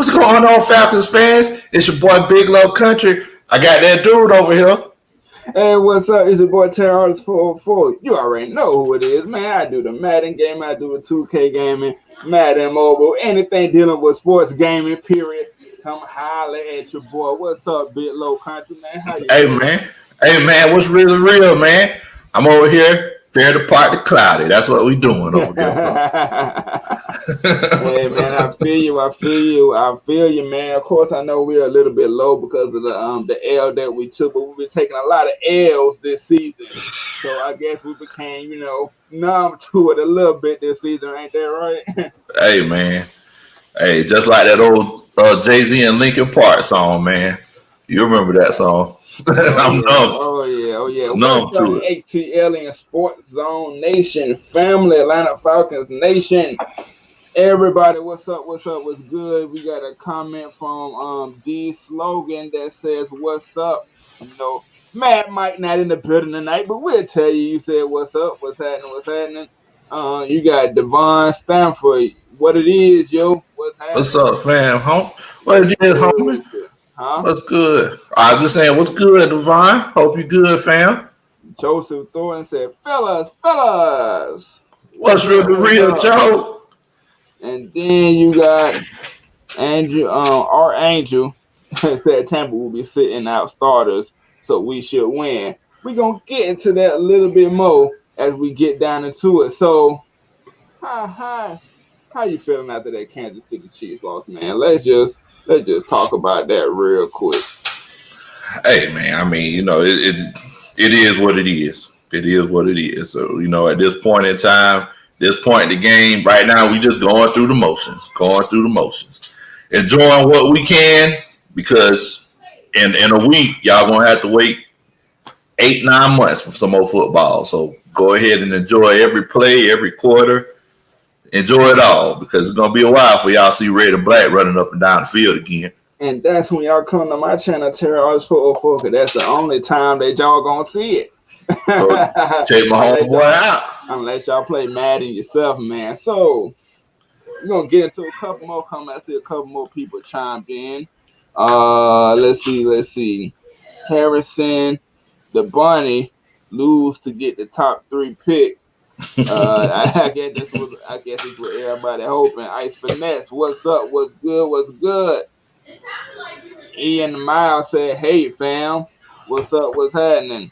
What's going on, Falcons fans? It's your boy Big Low Country. I got that dude over here. Hey, what's up? It's your boy Terry 404. You already know who it is, man. I do the Madden game, I do the 2K gaming, Madden mobile, anything dealing with sports gaming, period. Come holler at your boy. What's up, Big Low Country, man? How you Hey doing? man, hey man, what's really real, man? I'm over here, fair to part the cloudy. That's what we doing over here, bro. Hey man, I feel you. I feel you, man. Of course, I know we're a little bit low because of the L that we took, but we've been taking a lot of L's this season. So I guess we became, numb to it a little bit this season, ain't that right? Hey man, hey, just like that old Jay-Z and Linkin Park song, man. You remember that song? Oh I'm yeah, numb, oh yeah, oh yeah. numb What's up, to it. Alien Sports Zone Nation, family, Atlanta Falcons Nation? Everybody, what's up? What's up? What's good? We got a comment from D Slogan that says, "What's up?" Matt Mike not in the building tonight, but we'll tell you. You said, "What's up? What's happening? What's happening?" You got Devon Stanford. What it is, yo? What's What's happening? up, fam? What What's it is, good homie? with you? Huh? What's good? I was just saying, what's good, Devon? Hope you good, fam. Joseph Thornton said, fellas, What's what's up? really What's real, up? Joe? And then you got Andrew, our Angel said Tampa will be sitting out starters, so we should win. We're gonna get into that a little bit more as we get down into it. So, how you feeling after that Kansas City Chiefs loss, man? Let's just talk about that real quick. Hey, man. I mean, it is what it is. It is what it is. So, at this point in time, this point in the game, right now, we just going through the motions, enjoying what we can because in a week, y'all gonna have to wait 8, 9 months for some more football. So go ahead and enjoy every play, every quarter. Enjoy it all because it's gonna be a while for y'all see Red and Black running up and down the field again. And that's when y'all come to my channel, Terry Arts 404, because that's the only time that y'all gonna see it. So check my unless homeboy y'all out. unless y'all play Madden yourself, man. So we're gonna get into a couple more comments. I see a couple more people chimed in. Let's see. Harrison, the bunny, lose to get the top 3 pick. I guess this what everybody hoping. Ice finesse, what's up? What's good? What's good? Ian Miles said, "Hey fam, what's up? What's happening?"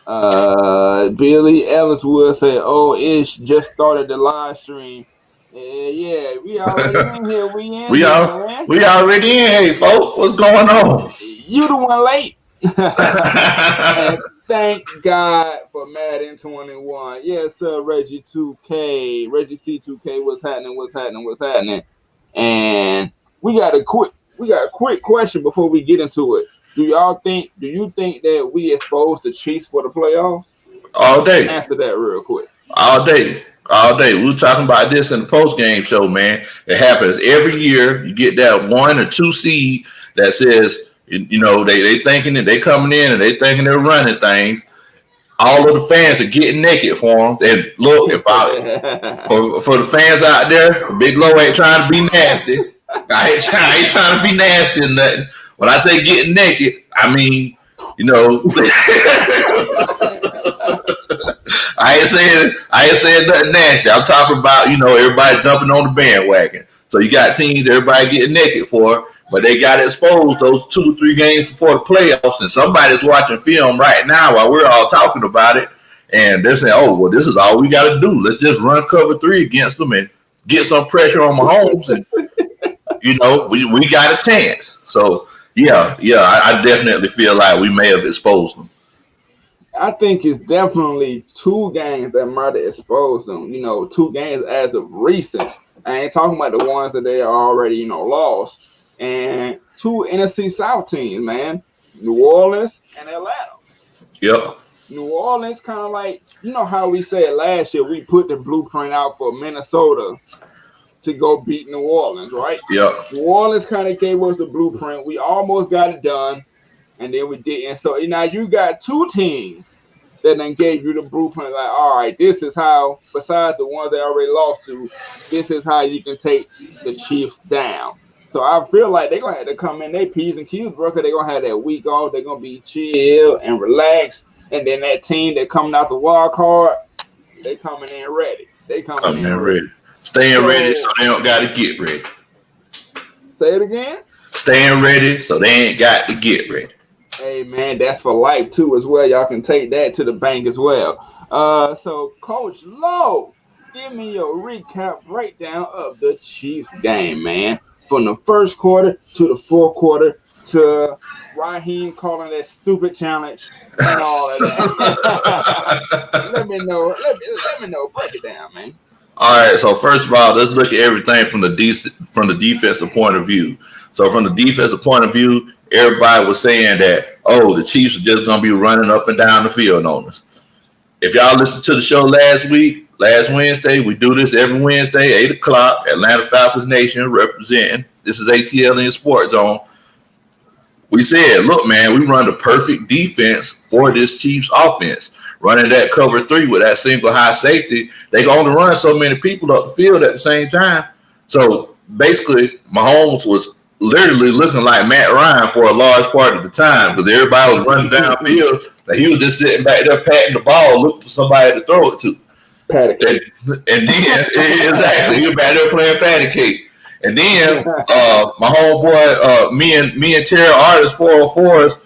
Billy Elliswood said, "Oh, Ish just started the live stream." Yeah, we already in here. We in we here, all man. we already in. Hey, folks, what's going on? You the one late. And thank God for Madden 21. Yes, sir, Reggie 2K. Reggie C2K, what's happening? What's happening? What's happening? And we got a quick question before we get into it. Do you think that we exposed the Chiefs for the playoffs? All day. Answer that real quick. All day. All day. We were talking about this in the post game show, man. It happens every year. You get that 1 or 2 seed that says, they thinking that they coming in and they thinking they're running things. All of the fans are getting naked for them. And look, if I for the fans out there, Big Low ain't trying to be nasty. I ain't trying to be nasty or nothing. When I say getting naked, I mean, you know, I ain't saying nothing nasty. I'm talking about, everybody jumping on the bandwagon. So you got teams everybody getting naked for, but they got exposed those 2 or 3 games before the playoffs, and somebody's watching film right now while we're all talking about it, and they're saying, "Oh, well, this is all we got to do. Let's just run cover 3 against them and get some pressure on Mahomes, and we got a chance." So yeah, I definitely feel like we may have exposed them. I think it's definitely 2 games that might have exposed them. 2 games as of recent. I ain't talking about the ones that they already, lost. And 2 NFC South teams, man. New Orleans and Atlanta. Yep, New Orleans kind of like, how we said last year, we put the blueprint out for Minnesota to go beat New Orleans, right? yep, New Orleans kind of gave us the blueprint. We almost got it done, and then we didn't. So now you got 2 teams that then gave you the blueprint. Like, all right, this is how. Besides the ones they already lost to, this is how you can take the Chiefs down. So I feel like they're gonna have to come in their P's and Q's, bro, because they're gonna have that week off. They're gonna be chill and relaxed. And then that team that coming out the wild card, they coming in ready. They coming in ready. Staying ready so they don't gotta get ready. Say it again. Staying ready so they ain't got to get ready. Hey man, that's for life too as well. Y'all can take that to the bank as well. So Coach Lowe, give me your recap breakdown of the Chiefs game, man. From the first quarter to the fourth quarter to Raheem calling that stupid challenge and all of that. Let me know. Break it down, man. All right. So first of all, let's look at everything from the defensive point of view. So from the defensive point of view, everybody was saying that, oh, the Chiefs are just gonna be running up and down the field on us. If y'all listened to the show last Wednesday, we do this every Wednesday, 8 o'clock, Atlanta Falcons Nation representing. This is Atliens Sports Zone. We said, look, man, we run the perfect defense for this Chiefs offense. Running that cover 3 with that single high safety, they can only run so many people up the field at the same time. So basically, Mahomes was literally looking like Matt Ryan for a large part of the time because everybody was running downfield and he was just sitting back there patting the ball, looking for somebody to throw it to. Patty cake. And then, exactly, he was back there playing patty cake. And then my homeboy, me and Terry Artist 404's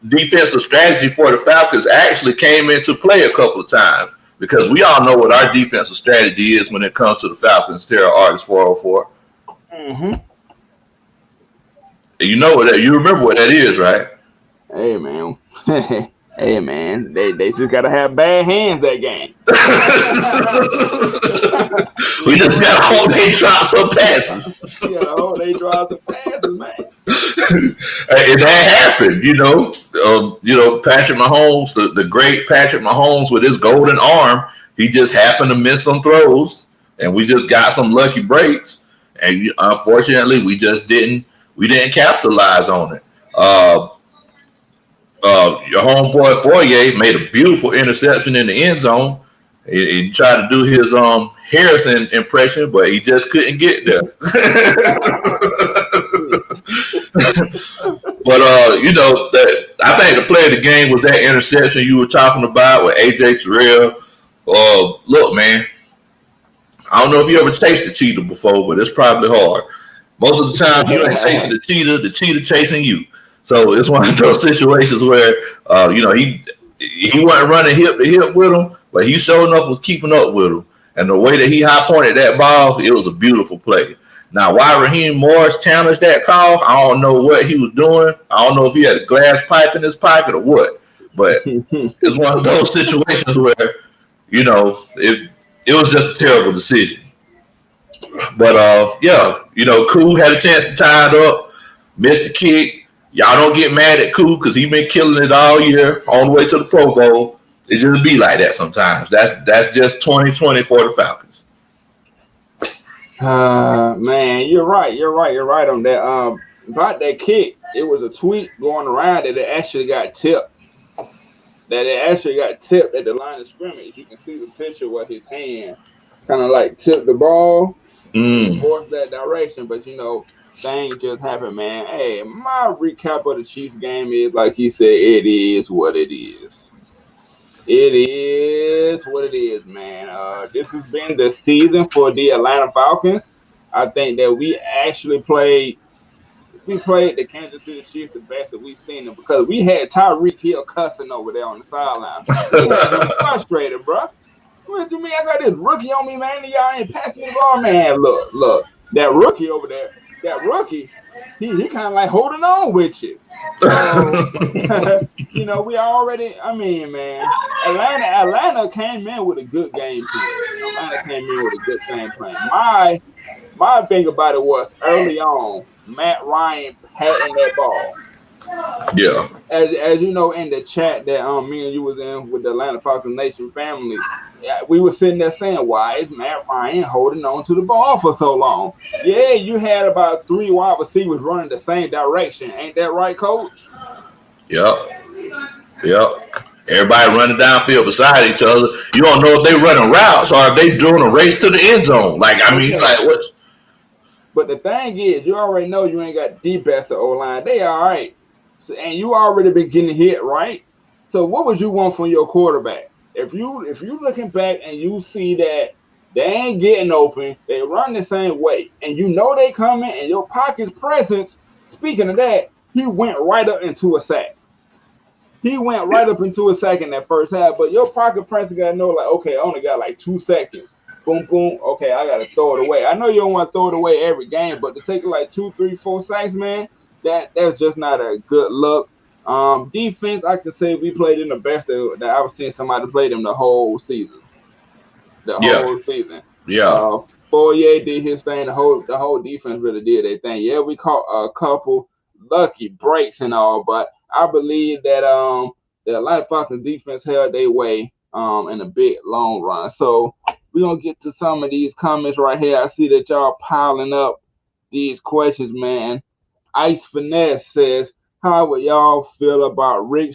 defensive strategy for the Falcons actually came into play a couple of times because we all know what our defensive strategy is when it comes to the Falcons, Terry Artist 404. Mm-hmm. You know what that? You remember what that is, right? Hey man, hey man, they just gotta have bad hands that game. We just gotta hope they drop some passes. Yeah, hope they drop some passes, man. And that happened, you know. Patrick Mahomes, the great Patrick Mahomes with his golden arm, he just happened to miss some throws, and we just got some lucky breaks, and unfortunately, we didn't capitalize on it. Your homeboy Foyer made a beautiful interception in the end zone. He tried to do his Harrison impression, but he just couldn't get there. But I think the play of the game was that interception you were talking about with AJ Terrell. Look, man, I don't know if you ever chased a cheetah before, but it's probably hard. Most of the time, you ain't chasing the cheetah chasing you. So it's one of those situations where, he wasn't running hip to hip with him, but he sure enough was keeping up with him. And the way that he high pointed that ball, it was a beautiful play. Now, why Raheem Morris challenged that call, I don't know what he was doing. I don't know if he had a glass pipe in his pocket or what. But it's one of those situations where, it was just a terrible decision. But Koo had a chance to tie it up, missed the kick. Y'all don't get mad at Koo because he been killing it all year on the way to the Pro Bowl. It just be like that sometimes. That's just 2020 for the Falcons. Man, you're right on that. About that kick, it was a tweet going around that it actually got tipped. That it actually got tipped at the line of scrimmage. You can see the picture where his hand kind of like tipped the ball towards that direction, but things just happen, man. Hey, my recap of the Chiefs game is, like he said, it is what it is. It is what it is, man. This has been the season for the Atlanta Falcons. I think that we actually played the Kansas City Chiefs the best that we've seen them because we had Tyreek Hill cussing over there on the sideline. We had him frustrated, bro. What do you mean? I got this rookie on me, man, and y'all ain't passing me the ball, man. Look, that rookie over there. That rookie, he kind of like holding on with you. So, we already, man, Atlanta came in with a good game plan. Atlanta came in with a good game plan. My thing about it was early on, Matt Ryan patting that ball. Yeah. As you know, in the chat that me and you was in with the Atlanta Falcons Nation family, we were sitting there saying, why is Matt Ryan holding on to the ball for so long? Yeah, you had about 3 wide receivers running the same direction. Ain't that right, Coach? Yep. Everybody running downfield beside each other. You don't know if they running routes or if they doing a race to the end zone. Like what? But the thing is, you already know you ain't got the best of O-line. They all right. So, and you already been getting hit, right? So what would you want from your quarterback? If you looking back and you see that they ain't getting open, they run the same way, and you know they coming, and your pocket's presence, speaking of that, he went right up into a sack. He went right up into a sack in that first half, but your pocket presence got to know, like, okay, I only got like 2 seconds. Boom, boom. Okay, I gotta throw it away. I know you don't want to throw it away every game, but to take like 2, 3, 4 sacks, man, that's just not a good look. Defense, I can say we played in the best that I've seen somebody play them the whole season. The Yeah, whole season. yeah. Fourier did his thing. The whole defense really did their thing. Yeah, we caught a couple lucky breaks and all, but I believe that the Atlanta Falcons defense held their way in a big long run. So we're gonna get to some of these comments right here. I see that y'all piling up these questions, man. Ice Finesse says, how would y'all feel about Brian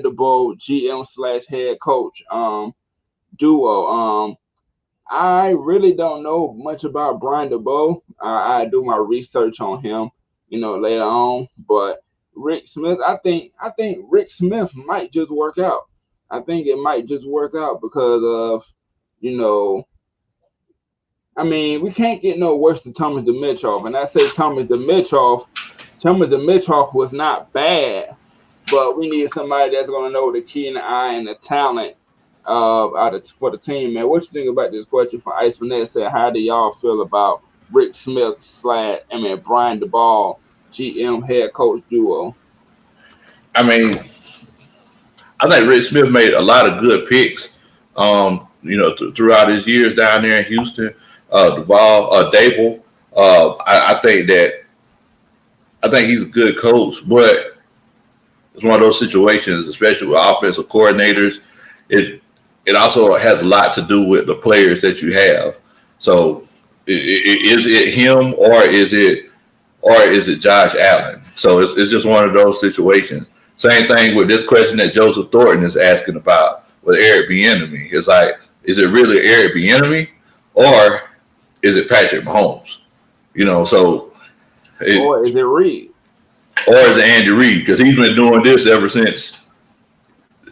DeBoe, GM slash head coach duo? I really don't know much about Brian DeBoe. I do my research on him, later on. But Rick Smith, I think Rick Smith might just work out. I think it might just work out because of, we can't get no worse than Thomas Dimitroff. And I say Thomas Dimitroff was not bad, but we need somebody that's going to know the key in the eye and the talent for the team, man. What you think about this question from Ice Finesse? Said, how do y'all feel about Rick Smith Brian DeBall, GM head coach duo? I think Rick Smith made a lot of good picks. Throughout his years down there in Houston, Dable. I think he's a good coach, but it's one of those situations, especially with offensive coordinators. It also has a lot to do with the players that you have. So, is it him or is it Josh Allen? So it's just one of those situations. Same thing with this question that Joseph Thornton is asking about with Eric Bieniemy. It's like, is it really Eric Bieniemy or is it Patrick Mahomes? Or is it Reed? Or is it Andy Reid? Because he's been doing this ever since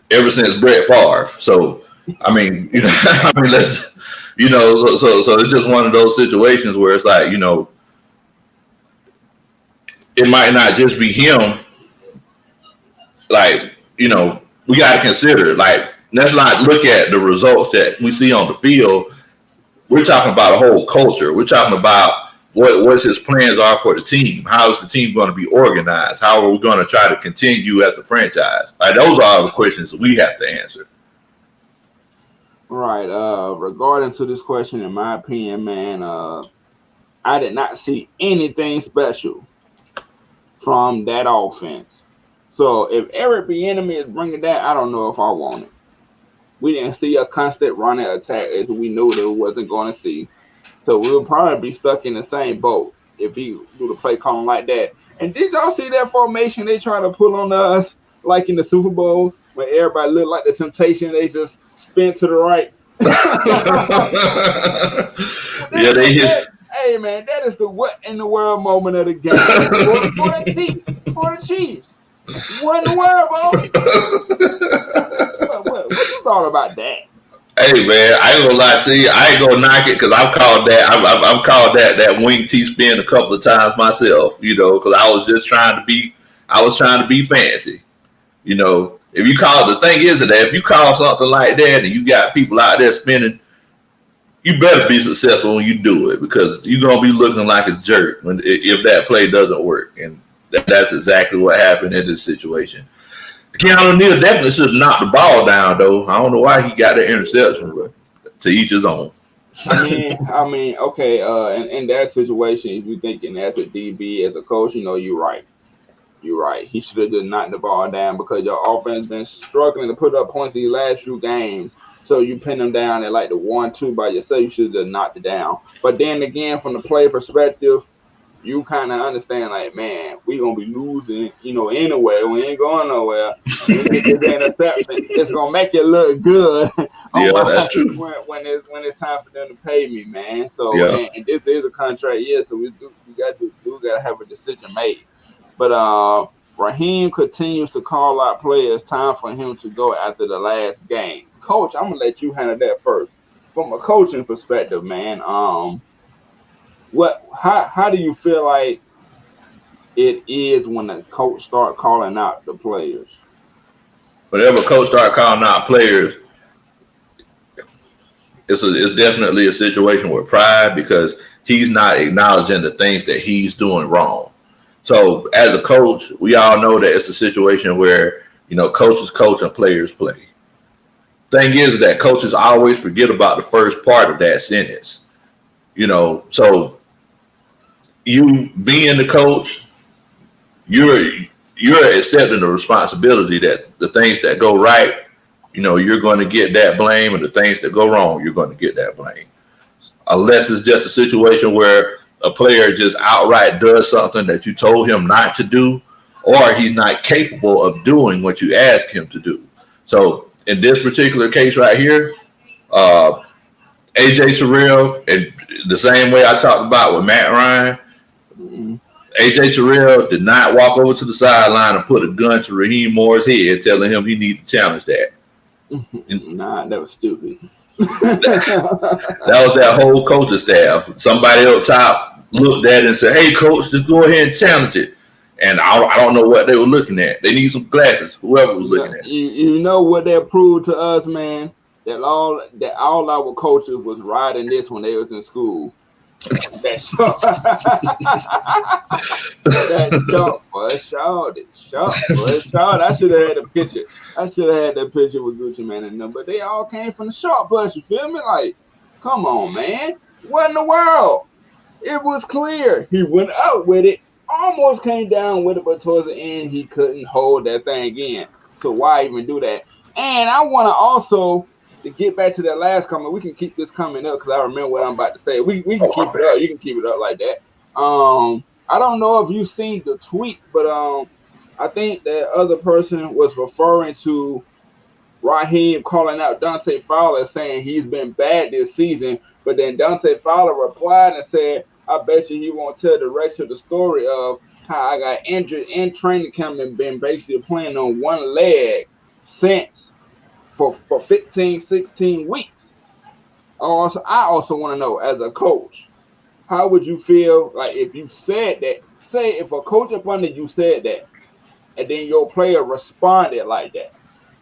Brett Favre. So, let's, so it's just one of those situations where it's like, it might not just be him. Like, we got to consider, like, let's not look at the results that we see on the field. We're talking about a whole culture. We're talking about what his plans are for the team. How is the team going to be organized? How are we going to try to continue as a franchise? Like, those are the questions that we have to answer. Right. Regarding to this question, in my opinion, man, I did not see anything special from that offense. So if Eric Bieniemy is bringing that, I don't know if I want it. We didn't see a constant running attack as we knew that we wasn't going to see. So we'll probably be stuck in the same boat if he do the play calling like that. And did y'all see that formation they try to pull on us like in the Super Bowl when everybody looked like the Temptation? They just spin to the right. Yeah, they hit. Hey man, that is the what in the world moment of the game for the Chiefs. What in the world, bro? What you thought about that? Hey man, I ain't gonna lie to you. I ain't gonna knock it because I've called that. I've called that wing T spin a couple of times myself. Because I was just trying to be. I was trying to be fancy. If you call, the thing is that if you call something like that and you got people out there spinning, you better be successful when you do it because you're gonna be looking like a jerk if that play doesn't work. And that's exactly what happened in this situation. Keanu Neal definitely should have knocked the ball down, though. I don't know why he got that interception, but to each his own. Okay. In that situation, if you're thinking as a DB, as a coach, you're right. You're right. He should have just knocked the ball down because your offense been struggling to put up points these last few games. So you pin them down at like the 1-2 by yourself. You should have just knocked it down. But then again, from the player perspective, you kind of understand, like, man, we gonna be losing, anyway. We ain't going nowhere. It's gonna make it look good Yeah, that's true. when it's time for them to pay me, man. So Yeah. and this is a contract year, so we gotta have a decision made. But Raheem continues to call out players. Time for him to go after the last game. Coach, I'm gonna let you handle that first. From a coaching perspective, man. How do you feel like it is when the coach start calling out the players? Whenever coach start calling out players, it's definitely a situation with pride because he's not acknowledging the things that he's doing wrong. So as a coach, we all know that it's a situation where, coaches coach and players play. Thing is that coaches always forget about the first part of that sentence. So you being the coach, you're accepting the responsibility that the things that go right, you're going to get that blame, and the things that go wrong, you're going to get that blame. Unless it's just a situation where a player just outright does something that you told him not to do, or he's not capable of doing what you ask him to do. So in this particular case right here, AJ Terrell, and the same way I talked about with Matt Ryan, AJ Terrell did not walk over to the sideline and put a gun to Raheem Morris' head, telling him he needed to challenge that. Nah, that was stupid. That was that whole coaching staff. Somebody up top looked at it and said, "Hey, coach, just go ahead and challenge it." And I don't know what they were looking at. They need some glasses. Whoever was looking at it. You know what that proved to us, man? That all our coaches was riding this when they was in school. That shot, boy, shot. I should have had a picture. I should have had that picture with Gucci Man and them, but they all came from the short bus. You feel me? Like, come on, man. What in the world? It was clear. He went out with it, almost came down with it, but towards the end, he couldn't hold that thing in. So why even do that? And I want to also, to get back to that last comment, we can keep this coming up because I remember what I'm about to say. We can keep it up. You can keep it up like that. I don't know if you've seen the tweet, but I think that other person was referring to Raheem calling out Dante Fowler, saying he's been bad this season. But then Dante Fowler replied and said, "I bet you he won't tell the rest of the story of how I got injured in training camp and been basically playing on one leg since for 15, 16 weeks." I also want to know, as a coach, how would you feel like if you said that? Say if a coach up under you said that, and then your player responded like that.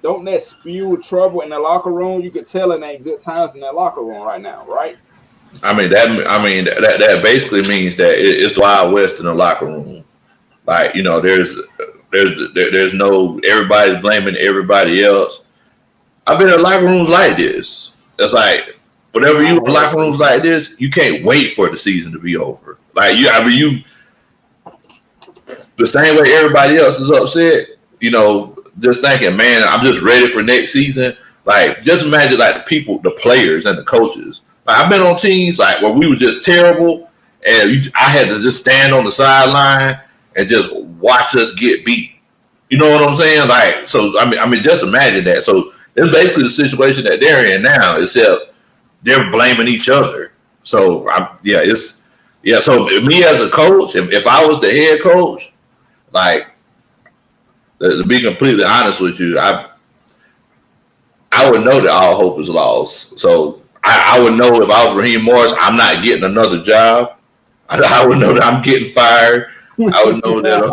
Don't that spew trouble in the locker room? You could tell it ain't good times in that locker room right now, right? That basically means that it's the Wild West in the locker room. Like, there's no, everybody's blaming everybody else. I've been in locker rooms like this. It's like, whenever you in locker rooms like this, you can't wait for the season to be over. Like, you the same way everybody else is upset, just thinking, man, I'm just ready for next season. Like, just imagine like the players and the coaches. Like, I've been on teams like where we were just terrible, and I had to just stand on the sideline and just watch us get beat. You know what I'm saying? Like, so I mean, just imagine that. So it's basically the situation that they're in now, except they're blaming each other. So So me as a coach, if I was the head coach, like, to be completely honest with you, I would know that all hope is lost. So I would know if I was Raheem Morris, I'm not getting another job. I would know that I'm getting fired. I would know that,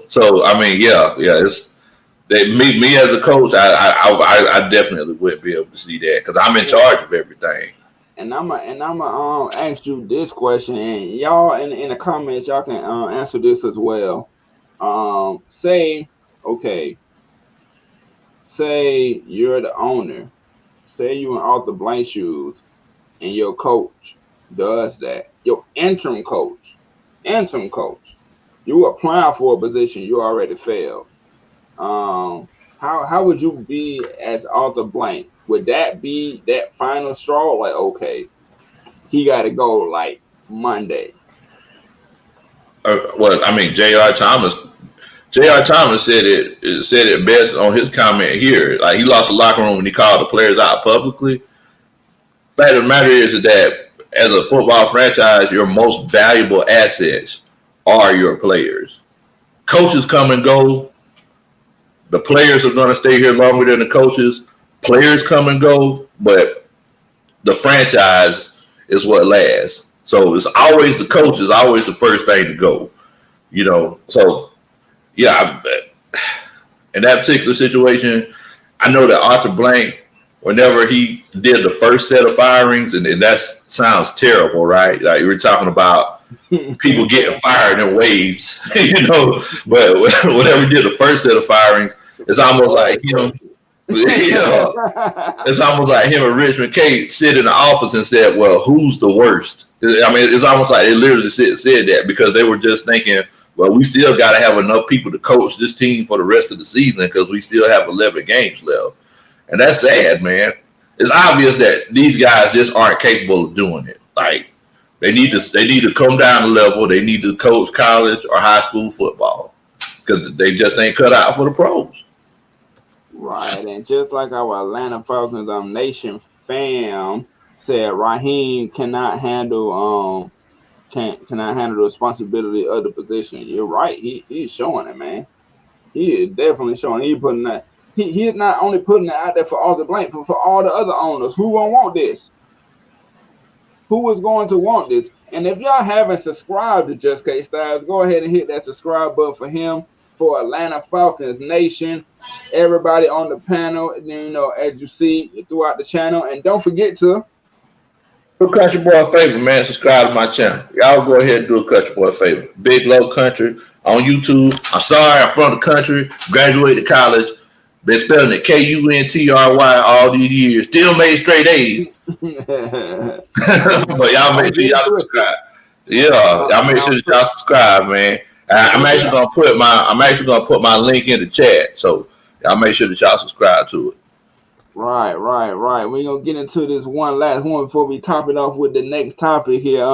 So I mean, it's me as a coach. I definitely would be able to see that because I'm in charge of everything. And I'm gonna ask you this question, and y'all in the comments, y'all can answer this as well. Say you're the owner. Say you in Arthur Blank shoes, and your coach does that. Your interim coach, you applying for a position you already failed. How would you be as Arthur Blank? Would that be that final straw? Like, okay, he got to go like Monday. J.R. Thomas J.R. Thomas said it best on his comment here. Like, he lost the locker room when he called the players out publicly. Fact of the matter is that as a football franchise, your most valuable assets are your players. Coaches come and go. The players are going to stay here longer than the coaches. Players come and go, but the franchise is what lasts. So it's always the coach is always the first thing to go. You know, so yeah, in that particular situation, I know that Arthur Blank, whenever he did the first set of firings, and that sounds terrible, right? Like, we're talking about people getting fired in waves, you know. But whenever he did the first set of firings, it's almost like him. Yeah, it's almost like him and Rich McKay sit in the office and said, "Well, who's the worst?" I mean, it's almost like they literally said that because they were just thinking, well, we still got to have enough people to coach this team for the rest of the season because we still have 11 games left. And that's sad, man. It's obvious that these guys just aren't capable of doing it. Like, they need to come down a level. They need to coach college or high school football because they just ain't cut out for the pros. Right, and just like our Atlanta Falcons Nation fam said, Raheem cannot handle the responsibility of the position. You're right. He's showing it, man. He is definitely showing. He's not only putting it out there for Arthur Blank, but for all the other owners. Who won't want this? Who is going to want this? And if y'all haven't subscribed to Just K Styles, go ahead and hit that subscribe button for him, for Atlanta Falcons Nation, everybody on the panel, you know, as you see throughout the channel. And don't forget to do a Country Boy a favor, man. Subscribe to my channel. Y'all go ahead and do a Country Boy a favor. Big Low Country on YouTube. I'm sorry, I'm from the country. Graduated college. Been spelling it Kuntry all these years. Still made straight A's. But y'all make sure y'all subscribe. Yeah, y'all make sure that y'all subscribe, man. I'm actually gonna put my link in the chat, so y'all make sure that y'all subscribe to it. Right. We're gonna get into this one last one before we top it off with the next topic here.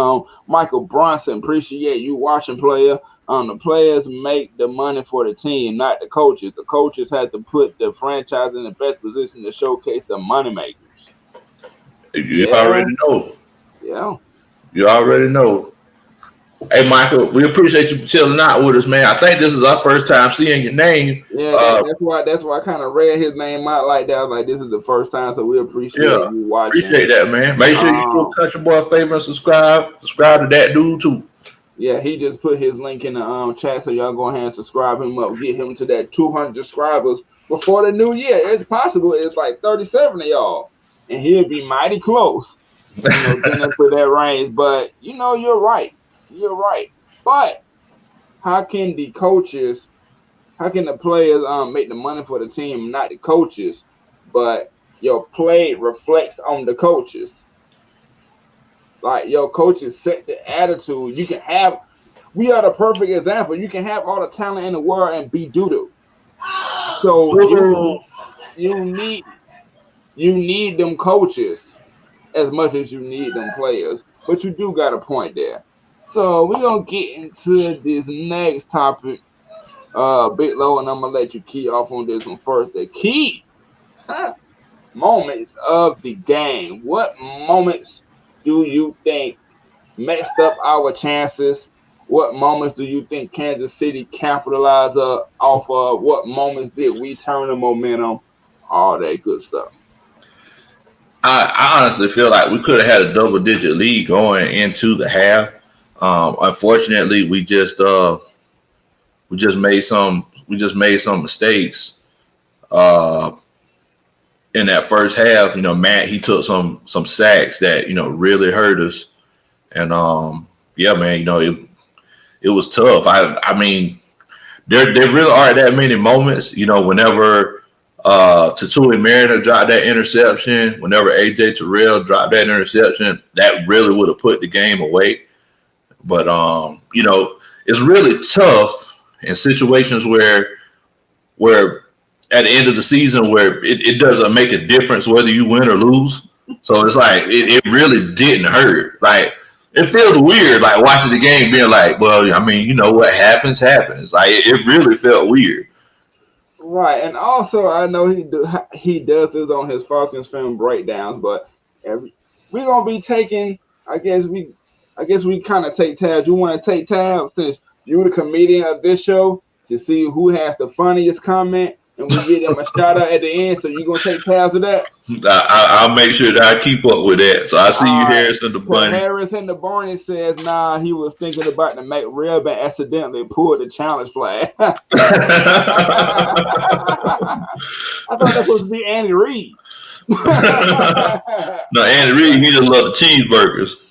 Michael Bronson, appreciate you watching, player. The players make the money for the team, not the coaches. The coaches had to put the franchise in the best position to showcase the money makers. You already know. Yeah. You already know. Hey, Michael, we appreciate you for chilling out with us, man. I think this is our first time seeing your name. Yeah, that's why I kind of read his name out like that. I was like, this is the first time, so we appreciate you watching. Appreciate that, man. Make sure you do a Country Boy a favor and subscribe. Subscribe to that dude, too. Yeah, he just put his link in the chat, so y'all go ahead and subscribe him up. Get him to that 200 subscribers before the new year. It's possible. It's like 37 of y'all, and he'll be mighty close. You know, getting into that range. But, you know, you're right. You're right. But how can the players make the money for the team, not the coaches? But your play reflects on the coaches. Like, your coaches set the attitude. We are the perfect example. You can have all the talent in the world and be doo-doo. So you need them coaches as much as you need them players. But you do got a point there. So we're going to get into this next topic, Big Low, and I'm going to let you key off on this one first. The key moments of the game. What moments do you think messed up our chances? What moments do you think Kansas City capitalized off of? What moments did we turn the momentum? All that good stuff. I honestly feel like we could have had a double-digit lead going into the half. Unfortunately, we just made some mistakes in that first half. You know, Matt, he took some sacks that, you know, really hurt us, and yeah, man, you know, it was tough. I mean, there really aren't that many moments, you know, whenever Tatui Mariner dropped that interception, whenever AJ Terrell dropped that interception, that really would have put the game away. But, you know, it's really tough in situations where at the end of the season where it doesn't make a difference whether you win or lose. So it's like it really didn't hurt. Like it feels weird, like watching the game, being like, well, I mean, you know what happens. Like it really felt weird. Right, and also I know he does this on his Falcons film breakdowns, but we're gonna be taking. I guess we kind of take tabs. You want to take tabs since you're the comedian of this show to see who has the funniest comment, and we give them a shout out at the end. So you gonna take tabs of that? I'll make sure that I keep up with that. So I see you, Harrison the So Bunny. Harrison the Barney says, nah, he was thinking about the McRib and accidentally pulled the challenge flag. I thought that was supposed to be Andy Reid. No, Andy Reid, he just love the cheeseburgers.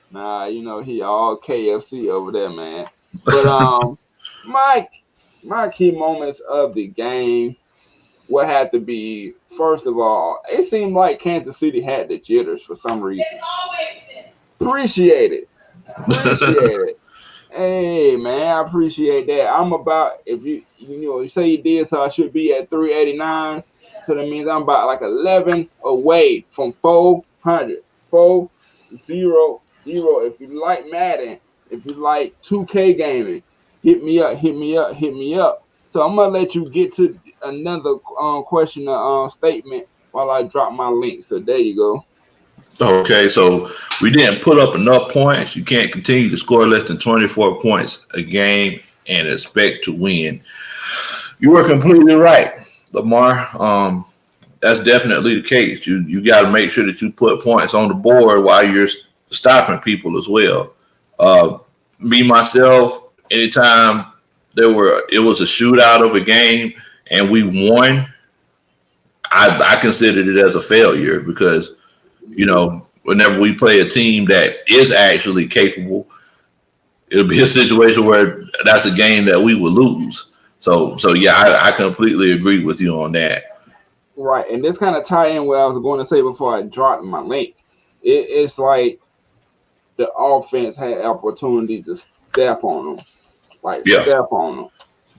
Nah, you know, he all KFC over there, man. But my key moments of the game would have to be, first of all, it seemed like Kansas City had the jitters for some reason. Appreciate it. Hey man, I appreciate that. I'm about, if you say you did, so I should be at 389. So that means I'm about like 11 away from 400. 400. If you like Madden, if you like 2K gaming, hit me up. So I'm gonna let you get to another question statement while I drop my link. So there you go. Okay, so we didn't put up enough points. You can't continue to score less than 24 points a game and expect to win. You were completely right, Lamar. That's definitely the case. You got to make sure that you put points on the board while you're stopping people as well. Me myself, anytime it was a shootout of a game and we won, I considered it as a failure because, you know, whenever we play a team that is actually capable, it'll be a situation where that's a game that we will lose. So yeah, I completely agree with you on that. Right, and this kind of tie in what I was going to say before I dropped my link. It's like the offense had opportunity to step on them,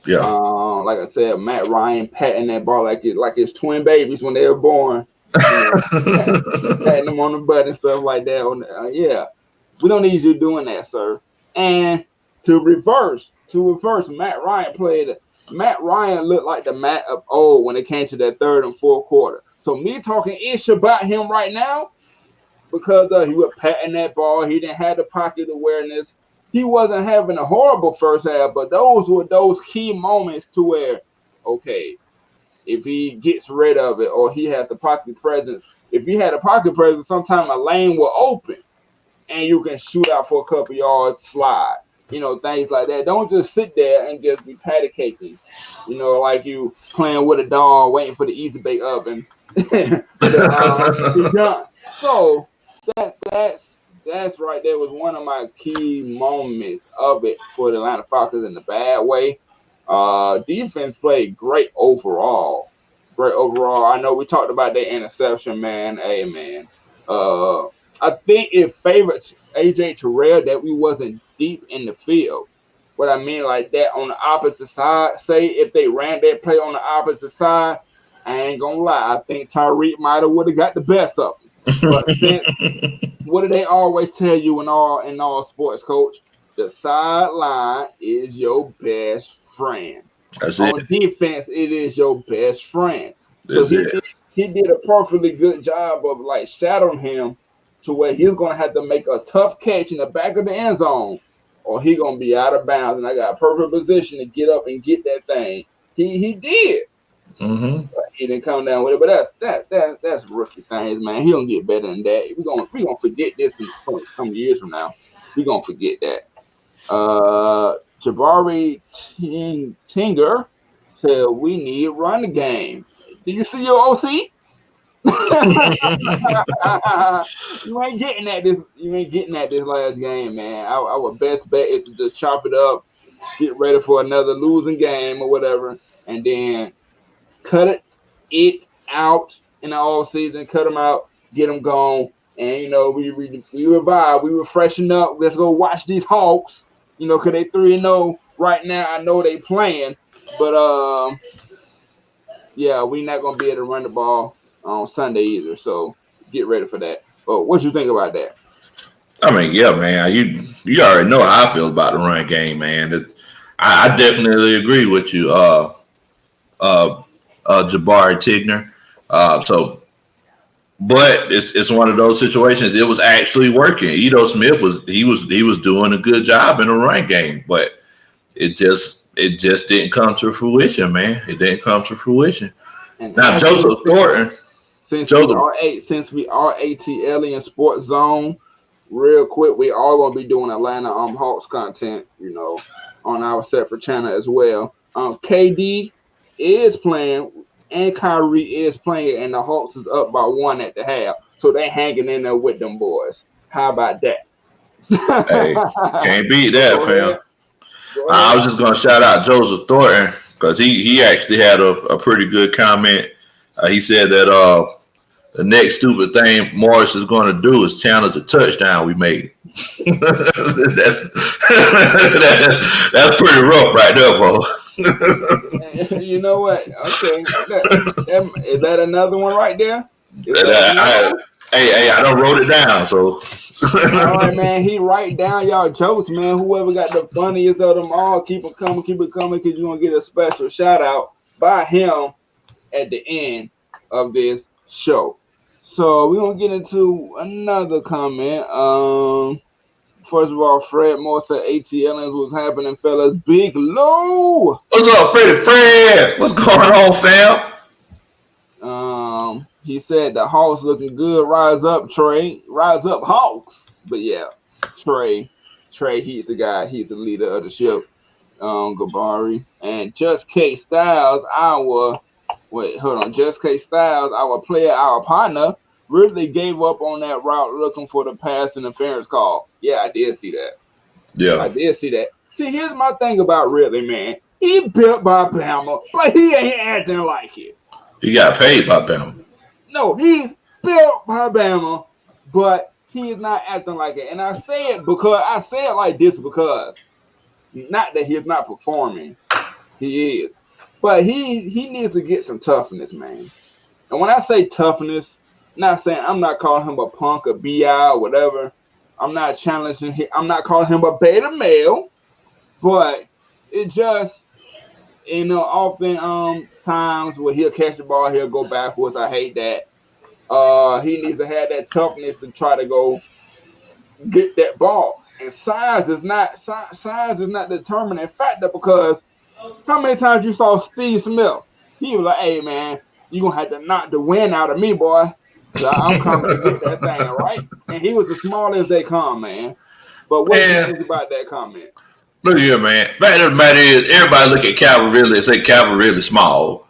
Yeah. Like I said, Matt Ryan patting that ball like his twin babies when they were born. Patting them on the butt and stuff like that. Yeah, we don't need you doing that, sir. And to reverse, Matt Ryan looked like the Matt of old when it came to that third and fourth quarter. So me talking ish about him right now because he was patting that ball. He didn't have the pocket awareness. He wasn't having a horrible first half, but those were those key moments to where, okay, if he gets rid of it or he has the pocket presence, if he had a pocket presence, sometimes a lane will open and you can shoot out for a couple yards, slide, things like that. Don't just sit there and just be patty caking, like you playing with a dog waiting for the easy bake oven to be done. So that's right there was one of my key moments of it for the Atlanta Falcons in the bad way. Defense played great overall. I know we talked about that interception, man. Hey, man. I think it favored AJ Terrell that we wasn't deep in the field. What I mean like that on the opposite side, say if they ran that play on the opposite side, I ain't gonna lie. I think Tyreek might have would have got the best of him. But what do they always tell you in all sports, coach? The sideline is your best friend. That's on it. defense, it is your best friend. So That's he did a perfectly good job of like shadowing him to where he's gonna have to make a tough catch in the back of the end zone, or he's gonna be out of bounds. And I got a perfect position to get up and get that thing. He did. Mm-hmm. He didn't come down with it, but that's rookie things, man. He don't get better than that. We gonna forget this in some years from now. We gonna forget that. Jabari Tinger said we need to run the game. Did you see your OC? You ain't getting at this. You ain't getting at this last game, man. Our best bet is to just chop it up, get ready for another losing game or whatever, and then cut it out in the off season. Cut them out, get them gone, and we revive. We refreshing up. Let's go watch these Hawks. Cause they 3-0 right now. I know they playing, but yeah, we not gonna be able to run the ball on Sunday either. So get ready for that. But what you think about that? I mean, yeah, man. You already know how I feel about the run game, man. I definitely agree with you, Jabari Tigner. So, but it's one of those situations. It was actually working. Edo Smith was doing a good job in the run game, but it just didn't come to fruition, man. It didn't come to fruition. And Now Joseph Thornton, since we are Alien Sports Zone, real quick, we are gonna be doing Atlanta Hawks content, on our separate channel as well. KD is playing and Kyrie is playing, and the Hawks is up by 1 at the half, so they hanging in there with them boys. How about that? hey, can't beat that, fam. I was just gonna shout out Joseph Thornton because he actually had a pretty good comment. He said that the next stupid thing Morris is going to do is challenge the touchdown we made. that's pretty rough right there, bro. You know what? Okay, is that another one right there? Hey, I done wrote it down, so. All right, man. He write down y'all jokes, man. Whoever got the funniest of them all, keep it coming, because you're going to get a special shout out by him at the end of this show. So we're going to get into another comment. First of all, Fred Moore said Atliens was happening, fellas. Big Lou. What's up, Fred? What's going on, fam? He said the Hawks looking good. Rise up, Trey. Rise up, Hawks. But yeah, Trey, he's the guy. He's the leader of the ship. Gabari and Just K Styles, Just K Styles, our player, our partner, really gave up on that route looking for the pass interference call. Yeah, I did see that. Yeah, I did see that. See, here's my thing about Ridley, man. He built by Bama, but he ain't acting like it. He got paid by Bama. No, he's built by Bama, but he is not acting like it. And I say it like this because not that he's not performing, he is, but he needs to get some toughness, man. And when I say toughness, I'm not calling him a punk, a bi, or whatever. I'm not challenging him. I'm not calling him a beta male, but it just, often times where he'll catch the ball, he'll go backwards. I hate that. He needs to have that toughness to try to go get that ball. And size is not the determining factor, because how many times you saw Steve Smith? He was like, "Hey man, you gonna have to knock the wind out of me, boy. I'm coming to get that thing, right?" And he was as small as they come, man. But what do you think about that comment? Look here, man. Fact of the matter is, everybody look at Calvin Ridley and say Calvin Ridley small.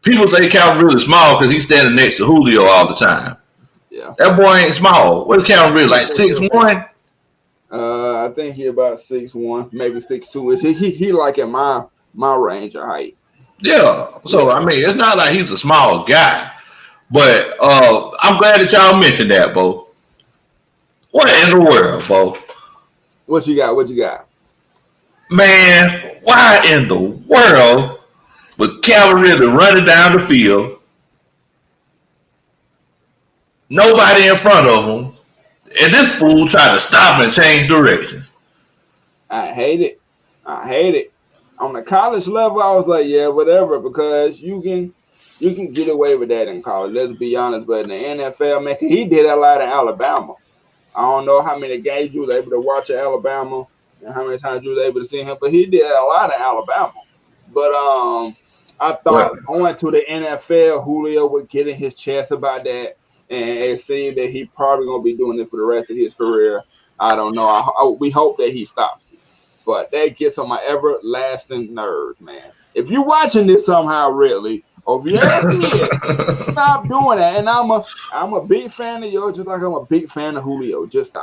People say Calvin Ridley small because he's standing next to Julio all the time. Yeah, that boy ain't small. What is Calvin Ridley, like 6'1"? I think he about 6'1", maybe 6'2". He like in my range of height. Yeah. So I mean, it's not like he's a small guy. But I'm glad that y'all mentioned that, Bo. What in the world, Bo? What you got? Man, why in the world was Calvin Ridley running down the field? Nobody in front of him. And this fool tried to stop and change directions. I hate it. On the college level, I was like, yeah, whatever, because you can get away with that in college. Let's be honest. But in the NFL, man, he did a lot in Alabama. I don't know how many games you was able to watch at Alabama and how many times you was able to see him, but he did a lot in Alabama. But I thought going to the NFL, Julio would get in his chest about that, and it seemed that he probably gonna be doing it for the rest of his career. I don't know. We hope that he stops it, but that gets on my everlasting nerves, man. If you're watching this somehow, really, or if you ever see it, stop doing that. And I'm a big fan of yours, just like I'm a big fan of Julio. Just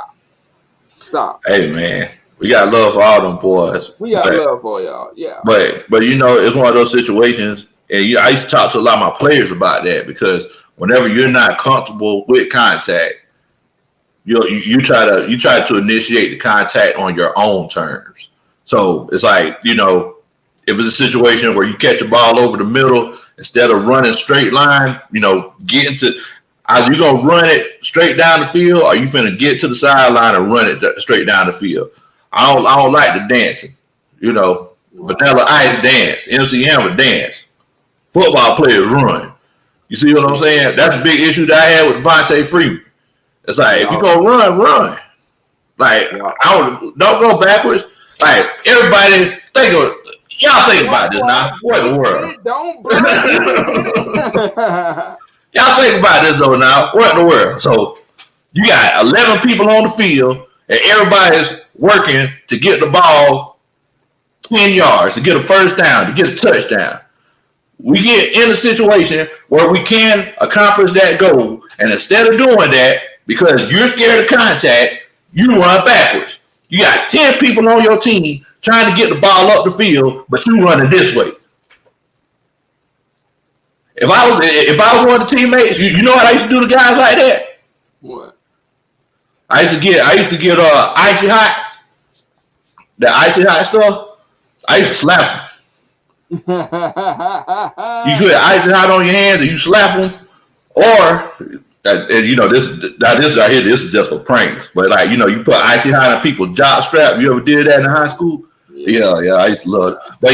stop. Hey man, we got love for all them boys. We got love for y'all, yeah. But it's one of those situations, and I used to talk to a lot of my players about that, because whenever you're not comfortable with contact, you try to initiate the contact on your own terms. So it's like, if it's a situation where you catch a ball over the middle, instead of running straight line, Either you gonna run it straight down the field, or you finna get to the sideline and run it straight down the field. I don't like the dancing. You know, Vanilla Ice dance, MC Hammer dance. Football players run. You see what I'm saying? That's a big issue that I had with Devontae Freeman. It's like if you gonna run. Like don't go backwards. Like everybody y'all think about this now. What in the world? Don't Y'all think about this though now. What in the world? So you got 11 people on the field and everybody's working to get the ball 10 yards, to get a first down, to get a touchdown. We get in a situation where we can accomplish that goal, and instead of doing that, because you're scared of contact, you run backwards. You got 10 people on your team trying to get the ball up the field, but you running this way. If I was one of the teammates, you know what I used to do to guys like that? What? I used to get icy hot, that icy hot stuff. I used to slap them. You put icy hot on your hands and you slap them, or and you know this right here. This is just for pranks, but like you put icy hot on people's jock strap. You ever did that in high school? Yeah, I used to love it.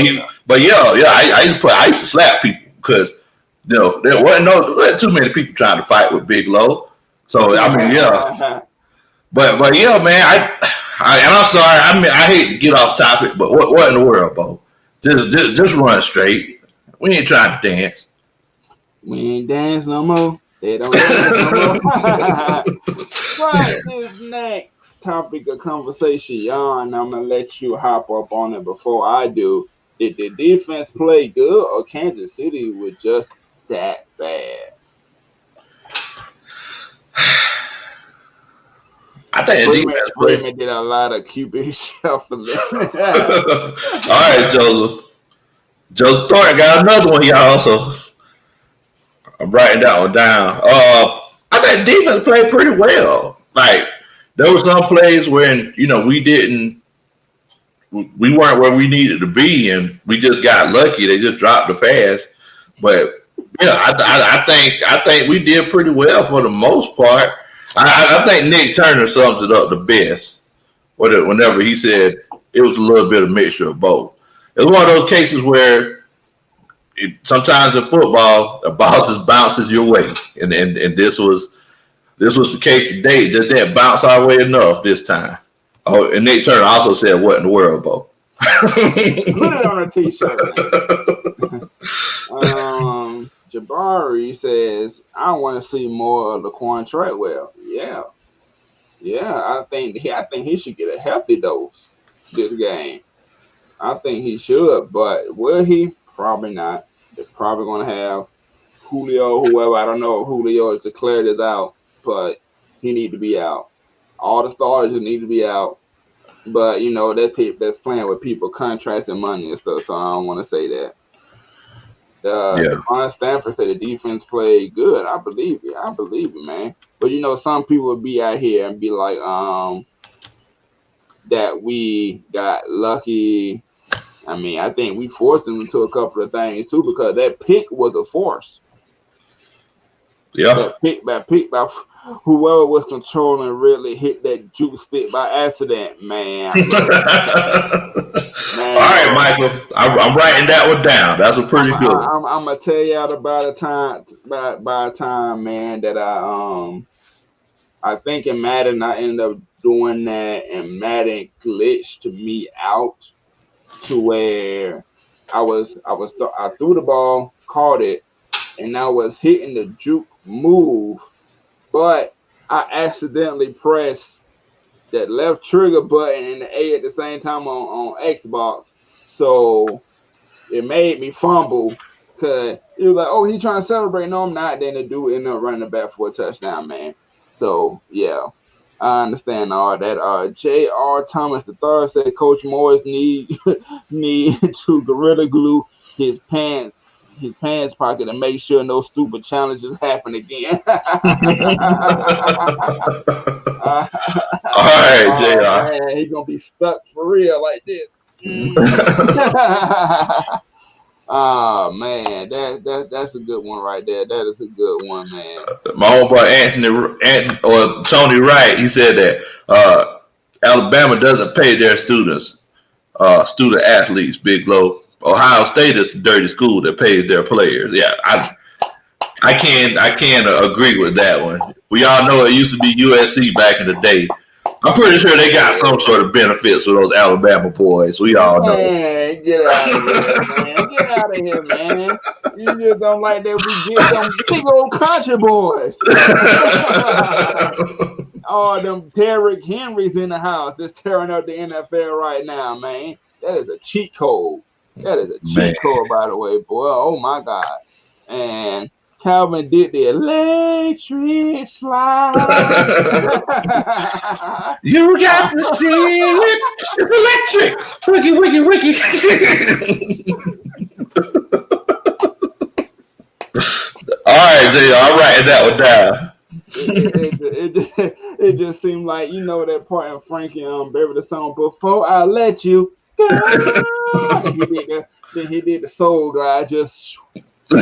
I used to slap people because there wasn't too many people trying to fight with Big Low. So I mean, yeah. But yeah, man, I'm sorry. I hate to get off topic, but what in the world, Bo? Just run straight. We ain't trying to dance. We ain't dance no more. They don't dance no more. What is next topic of conversation, y'all? And I'm gonna let you hop up on it before I do. Did the defense play good, or Kansas City was just that bad? I think the defense Freeman did a lot of QB shuffling. All right, Joseph. Joseph Thornton got another one, y'all. So I'm writing that one down. I think the defense played pretty well. Like there were some plays when we weren't where we needed to be, and we just got lucky. They just dropped the pass. But yeah, I think we did pretty well for the most part. I think Nick Turner sums it up the best. Whenever he said it was a little bit of mixture of both. It was one of those cases where sometimes in football, the ball just bounces your way, and this was the case today. Just that bounce our way enough this time. Oh, and Nick Turner also said, "What in the world, Bo?" Put it on a t-shirt. Jabari says, "I want to see more of Laquan Treadwell." Yeah. I think he should get a healthy dose this game. I think he should, but will he? Probably not. They're probably going to have Julio, whoever. I don't know if Julio has declared it out, but he need to be out. All the starters need to be out. But, that's playing with people, contracts and money and stuff, so I don't want to say that. Devon Stanford said the defense played good. I believe it, man. But, some people would be out here and be like, that we got lucky. I mean, I think we forced them into a couple of things, too, because that pick was a force. Yeah. That pick by whoever was controlling really hit that juke stick by accident, man. All right, Michael. I'm writing that one down. That's a pretty good one. I'm going to tell y'all about a time, man, that I think in Madden I ended up doing that, and Madden glitched me out to where I threw the ball, caught it, and I was hitting the juke move, but I accidentally pressed that left trigger button and the A at the same time on Xbox, so it made me fumble because it was like, oh, he's trying to celebrate. No, I'm not. Then the dude ended up running back for a touchdown, man. So yeah, I understand all that. J.R. Thomas III said Coach Morris need to gorilla glue his pants pocket and make sure no stupid challenges happen again. All right, JR. Man, he's gonna be stuck for real like this. Oh man, that's a good one right there. That is a good one, man. My old boy or Tony Wright, he said that Alabama doesn't pay their students, student athletes, big low. Ohio State is the dirty school that pays their players. Yeah, I can agree with that one. We all know it used to be USC back in the day. I'm pretty sure they got some sort of benefits for those Alabama boys. We all know. Man, get out of here, man. Get out of here, man. You just don't like that we get them big old country boys. Oh, them Derrick Henrys in the house just tearing up the NFL right now, man. That is a cheat code. That is a cheat code, by the way, boy. Oh my God. And Calvin did the electric slide. You got to see it. It's electric. Wiki, wiki, wiki. All right, Jay, I'm writing that one down. It just seemed like, you know, that part in Frankie Beverly song, Before I Let You Go. Then he did the soul glide, just like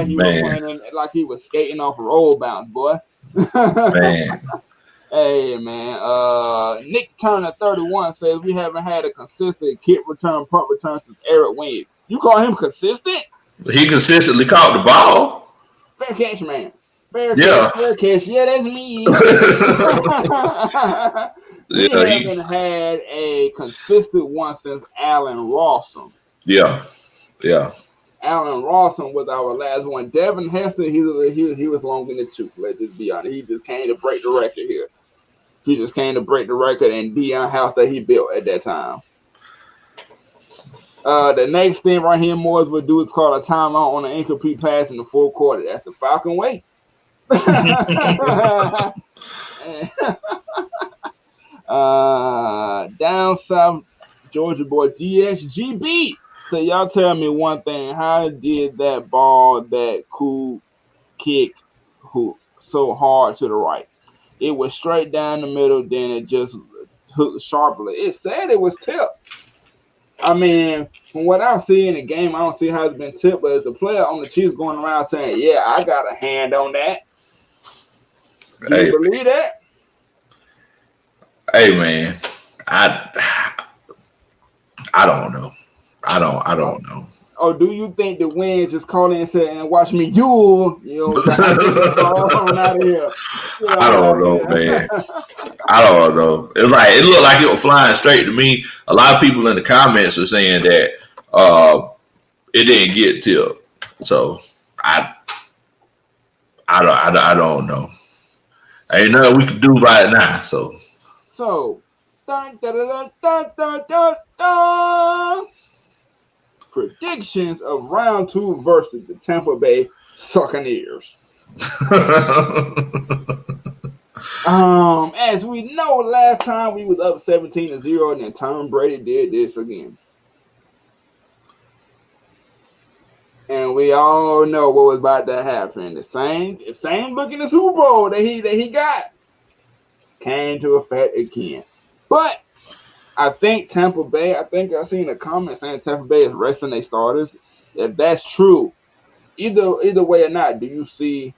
he was playing, like he was skating off a roll bounce, boy. Man. Hey man, Nick Turner 31 says we haven't had a consistent kick return, punt return since Eric Wayne. You call him consistent? He consistently caught the ball. Fair catch, man. Fair catch. Yeah, that's me. We haven't had a consistent one since Allen Rawson. Yeah. Allen Rawson was our last one. Devin Hester, he was long in the tooth. Let's just be honest. He just came to break the record here. He just came to break the record in Deion House that he built at that time. The next thing Raheem Morris would do is call a timeout on an incomplete pass in the fourth quarter. That's the Falcon way. Down south, Georgia boy DSGB. So y'all tell me one thing. How did that ball that cool kick so hard to the right? It was straight down the middle, then it just hooked sharply. It said it was tipped. I mean, from what I see in the game, I don't see how it's been tipped, but as a player on the Chiefs going around saying, yeah, I got a hand on that. Do you believe that? Hey man, I don't know. I don't know. Or do you think the wind just called in and said, and watch me, you know, out of here. I don't know, man. I don't know. It looked like it was flying straight to me. A lot of people in the comments are saying that it didn't get tipped. So I don't know. Ain't nothing we can do about it now. So dun, dun, dun, dun, dun, dun, dun. Predictions of round 2 versus the Tampa Bay Buccaneers. As we know, last time we was up 17-0, and then Tom Brady did this again. And we all know what was about to happen. The same look in the Super Bowl that he got came to effect again. But I think Tampa Bay, I've seen a comment saying Tampa Bay is resting their starters. If that's true, either way or not, how do you see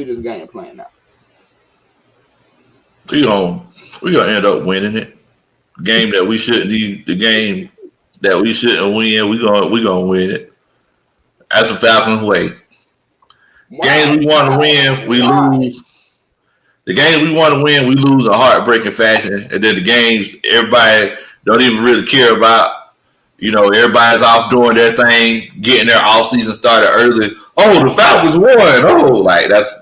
this game playing out? We're gonna end up winning it. The game that we shouldn't win, we're gonna win it. That's the Falcons way. Games we want to win, we lose. The games we want to win, we lose in heartbreaking fashion. And then the games everybody don't even really care about. You know, everybody's off doing their thing, getting their off season started early. Oh, the Falcons won. Oh, like that's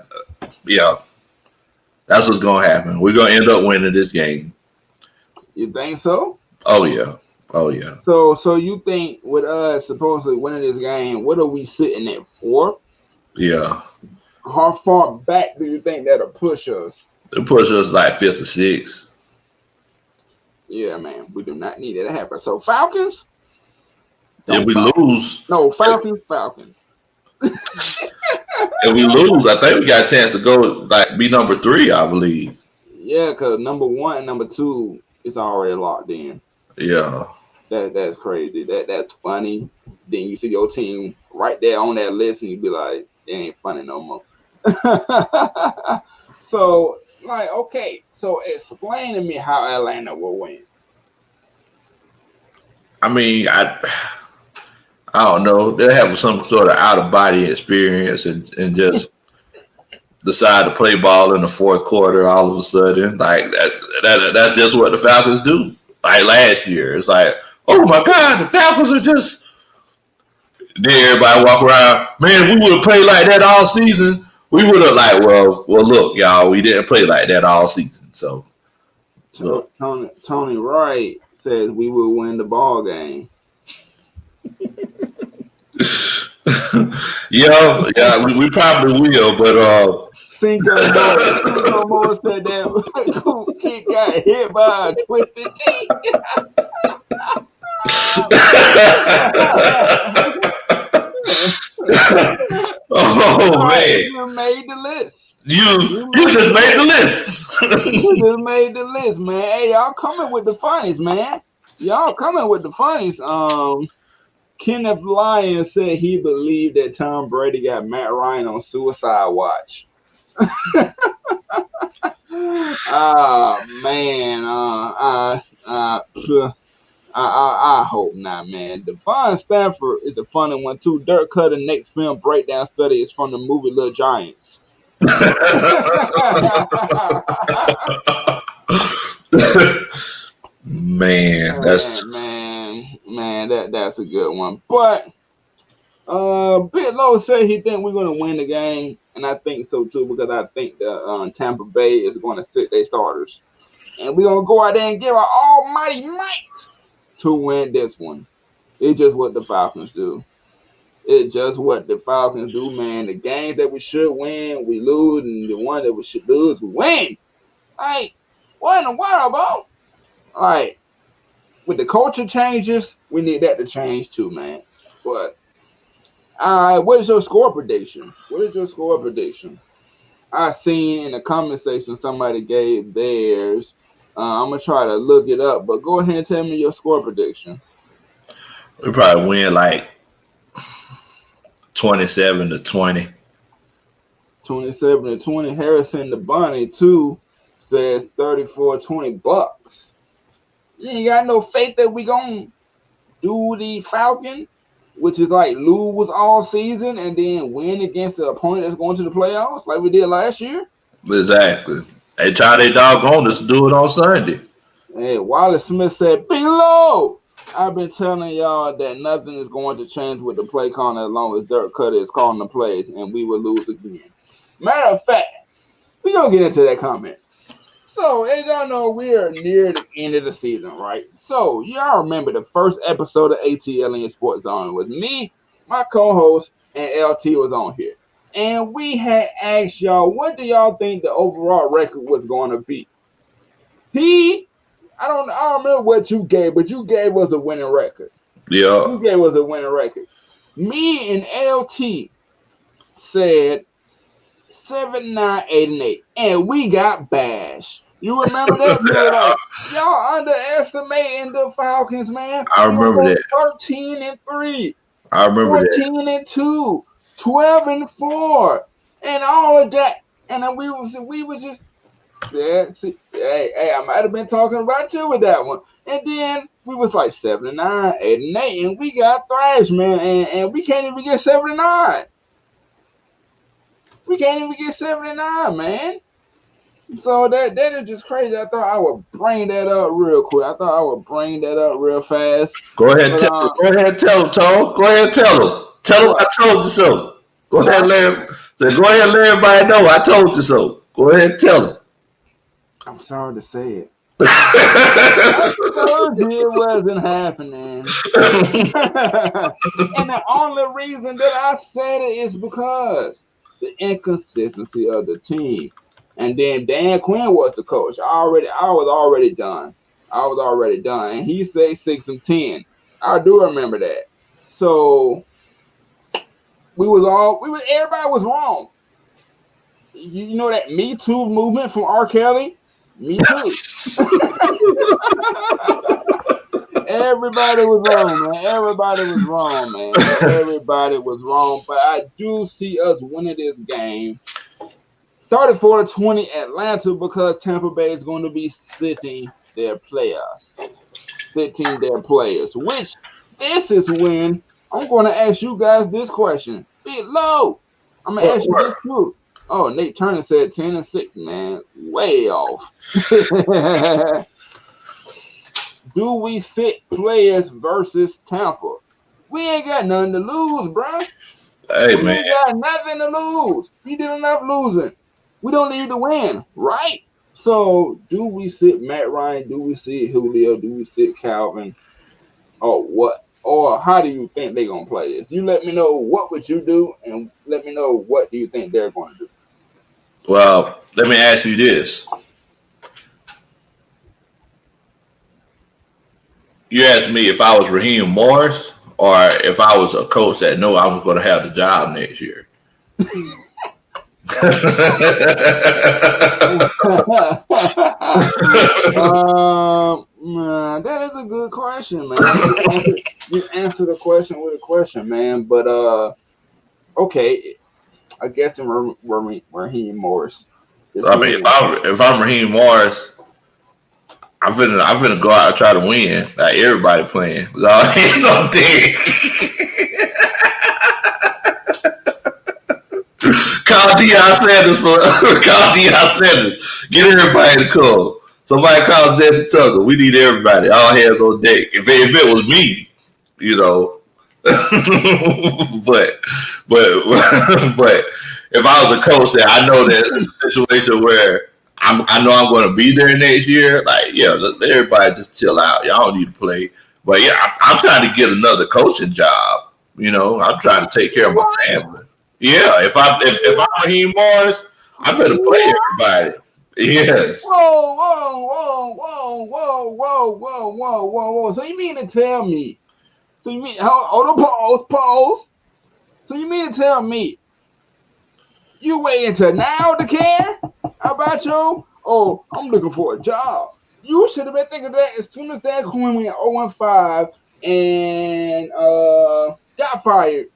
what's gonna happen. We're gonna end up winning this game. You think so? Oh yeah. So you think with us supposedly winning this game, what are we sitting at 4? Yeah. How far back do you think that'll push us? It'll push us like 5th or 6th. Yeah, man. We do not need it to happen. So Falcons? If we lose. No, Falcons. If we lose, I think we got a chance to go be number 3, I believe. Yeah, because number 1 and number 2 is already locked in. Yeah. That's crazy. That's funny. Then you see your team right there on that list, and you be like, "It ain't funny no more." So, like, okay, so explain to me how Atlanta will win. I mean, I don't know. They'll have some sort of out of body experience and just decide to play ball in the fourth quarter all of a sudden. Like that's just what the Falcons do. Like last year, it's like, oh my God, the Falcons are just. Then everybody walk around, man. If we would have played like that all season, we would have like, well, look, y'all, we didn't play like that all season. So, look. Tony Wright says we will win the ball game. yeah, we probably will, but Cinco Morris said that kid got hit by a twisted teeth. Oh man, you made the list. You just made the list. You just made the list, man. Hey, y'all coming with the funnies, man. Y'all coming with the funnies. Kenneth Lyon said he believed that Tom Brady got Matt Ryan on suicide watch. Man. I hope not, man. Devon Stanford is a funny one too. Dirk Cutter next film breakdown study is from the movie Little Giants. Man, that's that's a good one. But Big Low said he think we're gonna win the game, and I think so too, because I think the Tampa Bay is gonna sit their starters. And we're gonna go out there and give our almighty might to win this one. It's just what the Falcons do. It's just what the Falcons do, man. The games that we should win, we lose, and the one that we should lose, we win. Like, what in the world, bro? Like, with the culture changes, we need that to change too, man. But, all right, what is your score prediction? I seen in the comment section somebody gave theirs. I'm going to try to look it up, but go ahead and tell me your score prediction. We probably win like 27-20. 27-20. Harrison the Bunny, too, says 34-20 Bucks. You ain't got no faith that we going to do the Falcon, which is like lose all season and then win against the opponent that's going to the playoffs like we did last year? Exactly. They try their doggone us to do it on Sunday. Hey, Wallace Smith said, Below! I've been telling y'all that nothing is going to change with the play calling as long as Dirk Cutter is calling the plays, and we will lose again. Matter of fact, we're going to get into that comment. So, as y'all know, we are near the end of the season, right? So, y'all remember the first episode of Atliens Sports Zone was me, my co-host, and LT was on here. And we had asked y'all, what do y'all think the overall record was going to be? I don't remember what you gave, but you gave us a winning record. Yeah. You gave us a winning record. Me and LT said 7-9-8-8, and we got bashed. You remember that? We were like, y'all underestimating the Falcons, man. I remember that. 13-3. I remember 14-2. 12-4. And all of that. And then we was just hey, I might have been talking about you with that one. And then we was like 7-9, 8-8, and we got thrashed, man. And we can't even get 7-9. We can't even get 7-9, man. So that is just crazy. I thought I would bring that up real quick. I thought I would bring that up real fast. Go ahead and tell him. Go ahead and tell him, Tom. Go ahead and tell him. Tell him I told you so. Go ahead and let him. Go ahead and let everybody know I told you so. Go ahead and tell him. I'm sorry to say it. I told you it wasn't happening. And the only reason that I said it is because the inconsistency of the team. And then Dan Quinn was the coach. I was already done. And he said 6-10. I do remember that. So everybody was wrong. You know that Me Too movement from R. Kelly? Me Too. Everybody was wrong, man. Everybody was wrong, man. Everybody was wrong. But I do see us winning this game 34-20 Atlanta because Tampa Bay is going to be sitting their players. Which this is when I'm going to ask you guys this question. Big Low, I'm going to ask you this too. Oh, Nate Turner said 10-6, man. Way off. Do we sit players versus Tampa? We ain't got nothing to lose, bro. Hey, we ain't got nothing to lose. We did enough losing. We don't need to win, right? So, do we sit Matt Ryan? Do we sit Julio? Do we sit Calvin? Or what? Or how do you think they're going to play this? You let me know what would you do, and let me know what do you think they're going to do. Well, let me ask you this. You asked me if I was Raheem Morris or if I was a coach that knew I was going to have the job next year. That is a good question, man. You answer the question with a question, man. But okay, I guess in Raheem Morris. I mean, if I'm Raheem Morris, I'm finna go out and try to win. Like everybody playing, with all hands on deck. Call Deion Sanders. Get everybody to call. Somebody call Jesse Tucker. We need everybody. All hands on deck. If it was me, you know. but if I was a coach, that I know that it's a situation where I know I'm going to be there next year. Like, yeah, let everybody just chill out. Y'all don't need to play. But yeah, I'm trying to get another coaching job. You know, I'm trying to take care of my family. Yeah, if I'm Raheem Morris, I'm going to play everybody. Yes. Whoa. So you mean to tell me? So you mean pause? So you mean to tell me you wait until now to care about you? Oh, I'm looking for a job. You should have been thinking that as soon as that Queen went 0-5 and got fired.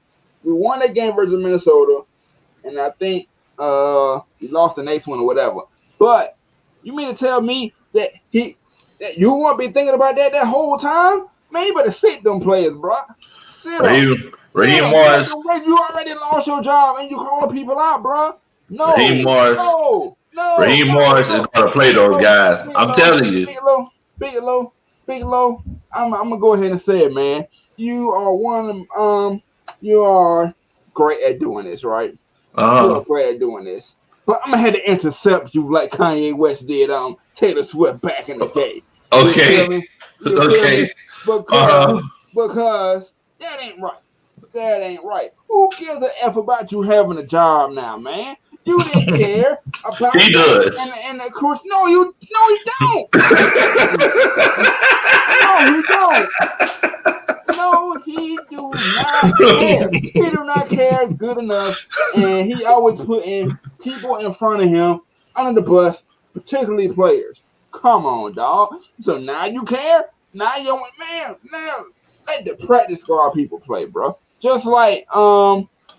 We won that game versus Minnesota, and I think he lost the next one or whatever. But you mean to tell me that you won't be thinking about that whole time? Man, you better sit them players, bro. Raheem Morris. You already lost your job and you calling people out, bro. No. Raheem Morris. Raheem Morris is going to play those guys. I'm telling you. Big Low. I'm gonna go ahead and say it, man. You are you are great at doing this, right? You are great at doing this. But I'm gonna have to intercept you like Kanye West did on Taylor Swift back in the day. Okay. Okay. Because that ain't right. That ain't right. Who gives a F about you having a job now, man? You didn't care about he does. And of course, no, he don't. No, he do not care. He do not care good enough, and he always putting people in front of him under the bus, particularly players. Come on, dog. So now you care? Now you want, man, now let the practice squad people play, bro. Just like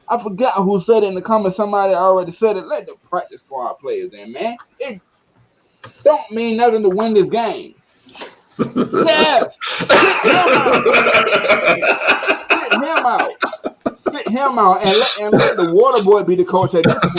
I forgot who said it in the comments. Somebody already said it. Let the practice squad players in, man. It don't mean nothing to win this game. Yes. Sit him out and let the water boy be the coach at this point.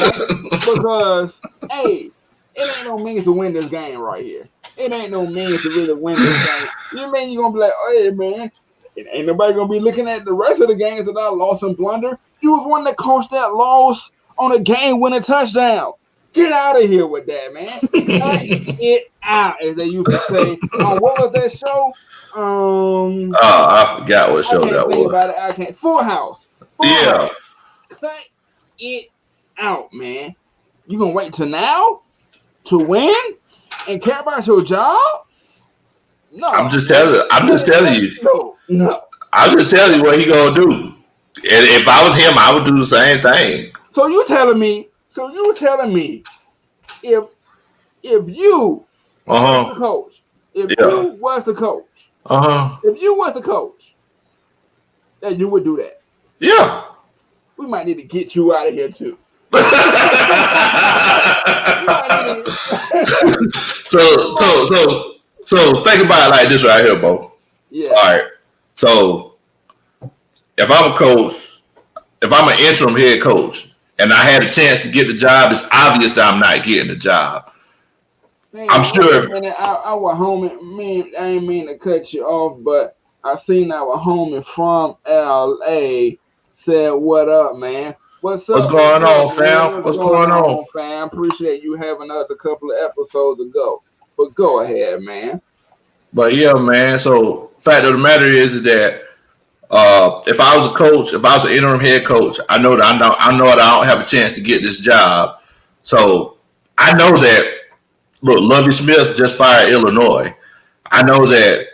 Because, hey, it ain't no means to win this game right here. It ain't no means to really win this game. You mean you're going to be like, hey, man, it ain't nobody going to be looking at the rest of the games that I lost and blunder. You was one that coached that loss on a game-winning touchdown. Get out of here with that, man. Cut it out, as they used to say. What was that show? I forgot what show that was. I can't. Full House. Yeah. Cut it out, man. You gonna wait till now to win and care about your job? No. I'm just telling you. No. I'm just telling you what he gonna do. And if I was him, I would do the same thing. So you telling me if you was the coach, you was the coach, If you was the coach, then you would do that. Yeah. We might need to get you out of here too. So think about it like this right here, Bo. Yeah. All right. So if I'm a coach, if I'm an interim head coach, and I had a chance to get the job, it's obvious that I'm not getting the job. Man, I'm sure. Our homie, I ain't mean to cut you off, but I seen our homie from LA said, "What up, man? What's up? What's going on, fam? Man? What's going on, fam? Appreciate you having us a couple of episodes ago. But go ahead, man." But yeah, man. So fact of the matter is that if I was a coach, if I was an interim head coach, I know that I don't have a chance to get this job. So I know that. Look, Lovie Smith just fired Illinois. I know that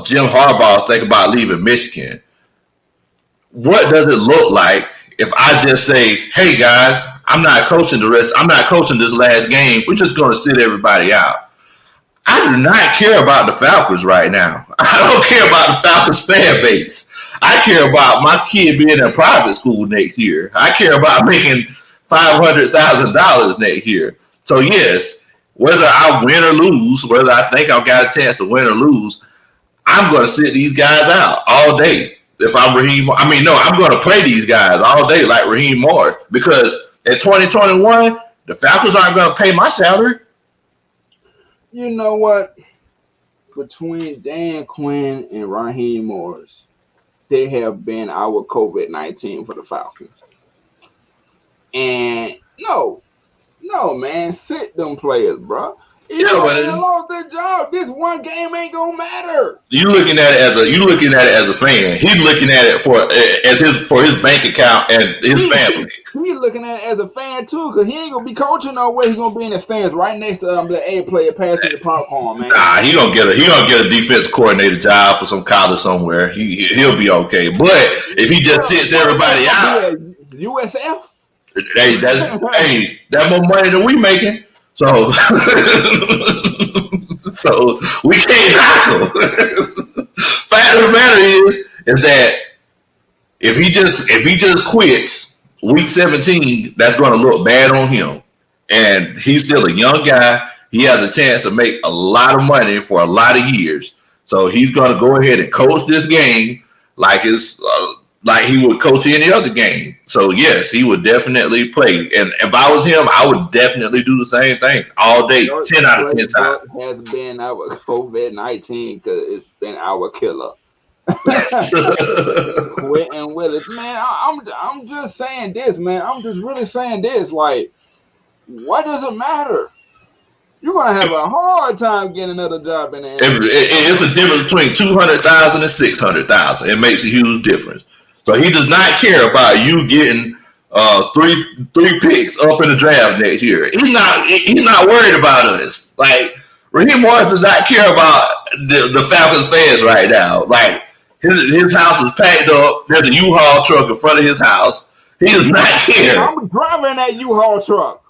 Jim Harbaugh's thinking about leaving Michigan. What does it look like if I just say, "Hey guys, I'm not coaching this last game. We're just going to sit everybody out." I do not care about the Falcons right now. I don't care about the Falcons fan base. I care about my kid being in private school next year. I care about making $500,000 next year. So yes, whether I win or lose, whether I think I've got a chance to win or lose, I'm going to sit these guys out all day. If I'm Raheem, I'm going to play these guys all day like Raheem Morris, because in 2021, the Falcons aren't going to pay my salary. You know what? Between Dan Quinn and Raheem Morris, they have been our COVID-19 for the Falcons. And no, man, sit them players, bro. They lost their job. This one game ain't gonna matter. You looking at it as a fan. He's looking at it for his bank account and his family. He's looking at it as a fan too, because he ain't gonna be coaching nowhere. He's gonna be in the stands right next to the A player passing the popcorn, man. Nah, he gonna get a defense coordinator job for some college somewhere. He'll be okay. But if he just sits everybody out, USF. That's more money than we making. So, we can't knock him. Fact of the matter is that if he just quits week 17, that's going to look bad on him. And he's still a young guy. He has a chance to make a lot of money for a lot of years. So he's going to go ahead and coach this game like he would coach any other game. So yes, he would definitely play. And if I was him, I would definitely do the same thing all day, 10 out of 10 times. It has been our COVID-19 because it's been our killer. Quentin Willis, man, I'm just saying this, man. I'm just really saying this. Like, what does it matter? You're gonna have a hard time getting another job in the NFL. It's a difference between 200,000 and 600,000. It makes a huge difference. So he does not care about you getting three picks up in the draft next year. He's not worried about us. Like, Raheem Morris does not care about the Falcons fans right now. Like, his house is packed up. There's a U-Haul truck in front of his house. He does not care. I'm driving that U-Haul truck.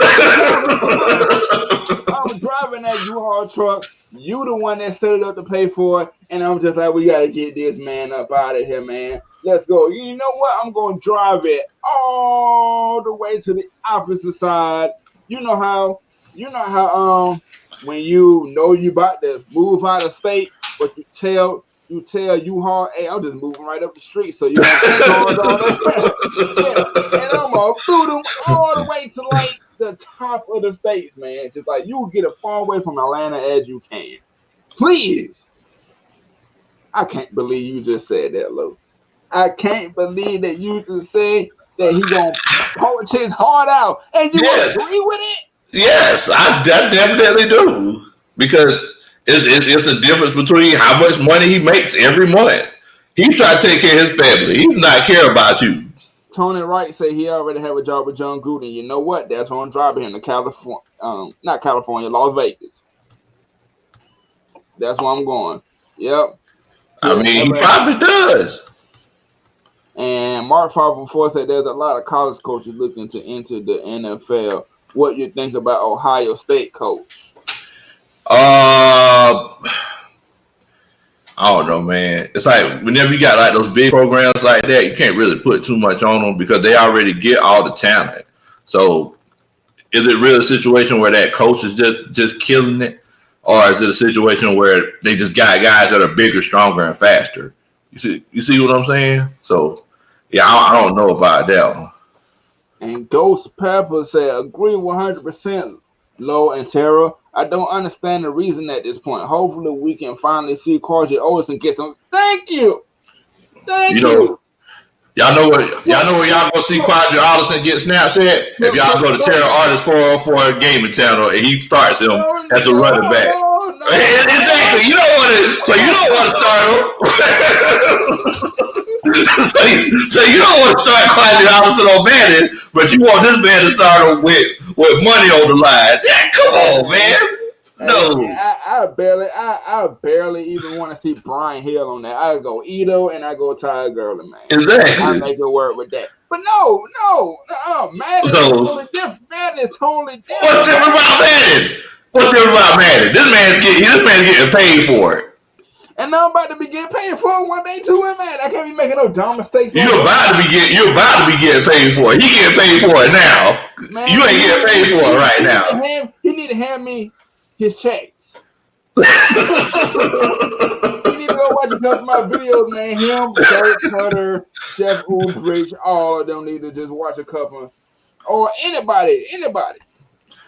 I'm driving that U-Haul truck. You the one that set it up to pay for it. And I'm just like, we got to get this man up out of here, man. Let's go. You know what? I'm going to drive it all the way to the opposite side. You know how when you know you about to move out of state, but you tell U-Haul, hey, I'm just moving right up the street, so you have cars on there. And I'm gonna boot them all the way to like the top of the states, man. Just like you get as far away from Atlanta as you can. Please. I can't believe you just said that, Lou. I can't believe that you just said that he gonna punch his heart out, and you agree with it? Yes, I definitely do, because it's a difference between how much money he makes every month. He's trying to take care of his family. He does not care about you. Tony Wright said he already have a job with John Gruden. You know what? That's why I'm driving him to California, not California, Las Vegas. That's where I'm going. Yep. I mean, he probably does. And Mark 504 said there's a lot of college coaches looking to enter the NFL. What you think about Ohio State coach? I don't know, man. It's like whenever you got like those big programs like that, you can't really put too much on them because they already get all the talent. So, is it really a situation where that coach is just killing it, or is it a situation where they just got guys that are bigger, stronger, and faster? You see what I'm saying? So, yeah, I don't know about that one. And Ghost Pepper said, agree 100%, Low and Tara. I don't understand the reason at this point. Hopefully, we can finally see Carter Olsen get some. Thank you. Thank you. Y'all know where y'all gonna see Quadri Allison get snaps at? If y'all go to Terra Artist 404 gaming channel and he starts him as a running back. Exactly. You don't want to start him. so you don't want to start Quadri Allison on Bandit, but you want this man to start him with money on the line. Yeah, come on, man. No, I barely even want to see Brian Hill on that. I go Ito and I go Ty Gurley, man. Exactly. I make it work with that. But no, Madden is totally different. Madden is totally different. What's different about Madden? What's different about Madden? This man's getting paid for it. And I'm about to be getting paid for it one day too, man. I can't be making no dumb mistakes. You're about to be getting paid for it. He getting paid for it now. Man, you ain't getting paid for it right now. He need to hand me his checks. You need to go watch a couple of my videos, man. Him, Dirk Cutter, Jeff Ulbrich, all of them need to just watch a couple. Or anybody.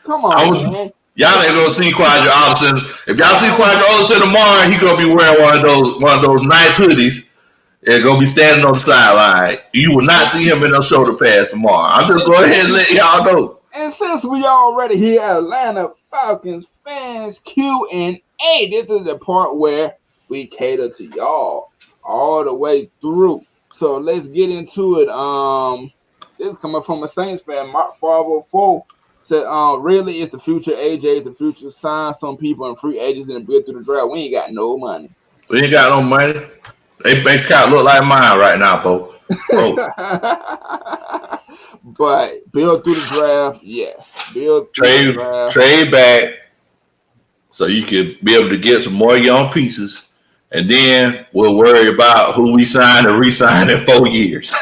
Come on, man. Y'all ain't gonna see Quadri Allison. If y'all see Quadri Allison tomorrow, he gonna be wearing one of those nice hoodies and gonna be standing on the sideline. You will not see him in no shoulder pads tomorrow. I'm just go ahead and let y'all know. And since we already here, Atlanta Falcons fans Q&A, this is the part where we cater to y'all all the way through. So let's get into it. This is coming from a Saints fan, Mark 504. Said, really, it's the future. AJ is the future. Sign some people and free agents and build through the draft. We ain't got no money. We ain't got no money. They bank account look like mine right now, Bo. But build through the draft, yes. Trade back so you can be able to get some more young pieces. And then we'll worry about who we sign and re-sign in 4 years.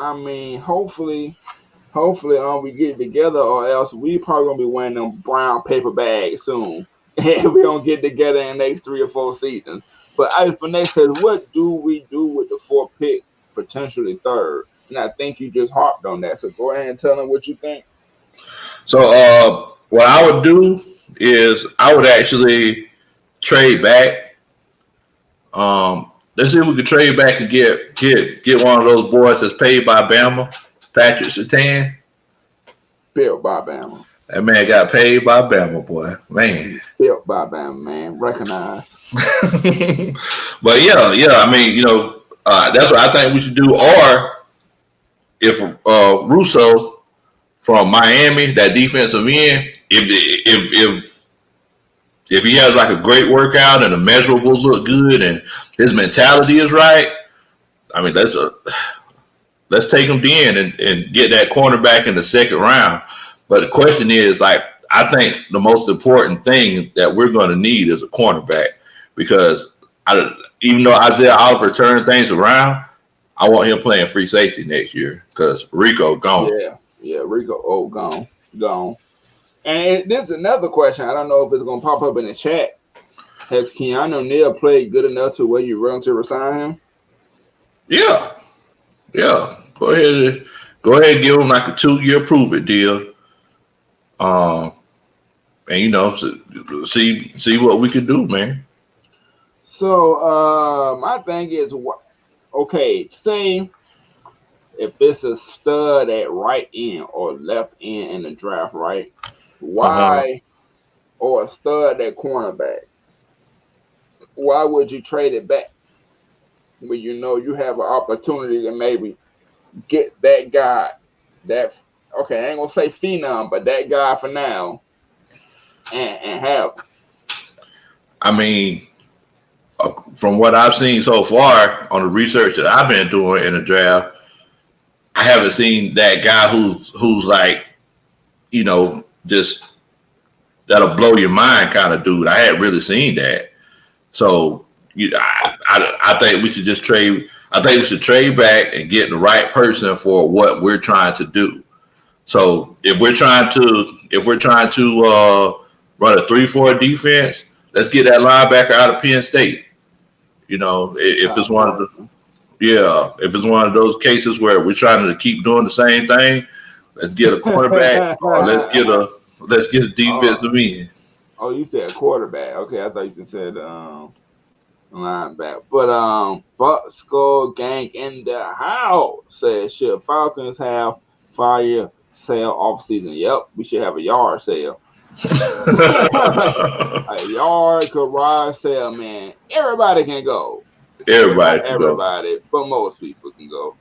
I mean, hopefully we get together, or else we probably gonna be wearing them brown paper bags soon. And we don't get together in the next 3 or 4 seasons. But Ice Finesse says, what do we do with the 4th pick, potentially 3rd? And I think you just harped on that. So go ahead and tell them what you think. So what I would do is I would actually trade back. Let's see if we could trade back and get one of those boys that's paid by Bama, Patrick Surtain. Built by Bama. That man got paid by Bama, boy. Man. Built by Bama, man. Recognized. But yeah. I mean, that's what I think we should do. Or if Russo from Miami, that defensive end, if he has like a great workout and the measurables look good and his mentality is right, I mean, let's take him in and get that cornerback in the 2nd round. But the question is, like, I think the most important thing that we're going to need is a cornerback because even though Isaiah Oliver turned things around, I want him playing free safety next year because Rico gone. Yeah, Rico, gone. And this is another question. I don't know if it's going to pop up in the chat. Has Keanu Neal played good enough to where you're willing to resign him? Yeah. Go ahead and give him like a 2-year prove-it deal. And see what we can do, man. So my thing is, okay, say if it's a stud at right end or left end in the draft, right? Why, or a stud at cornerback? Why would you trade it back when you know you have an opportunity to maybe get that guy? I ain't gonna say phenom, but that guy for now, and have. I mean, from what I've seen so far on the research that I've been doing in the draft, I haven't seen that guy who's like just that'll blow your mind kind of dude. I hadn't really seen that. So I think we should just trade. I think we should trade back and get the right person for what we're trying to do. So if we're trying to run a 3-4 defense, let's get that linebacker out of Penn State. If it's one of those cases where we're trying to keep doing the same thing, let's get a quarterback or let's get a defensive end. Oh, you said quarterback. Okay, I thought you just said linebacker. But Buck Skull Gang in the house says, should Falcons have fire sale off season? Yep, we should have a yard sale. A yard garage sale, man. Everybody can go. Everybody, but most people can go.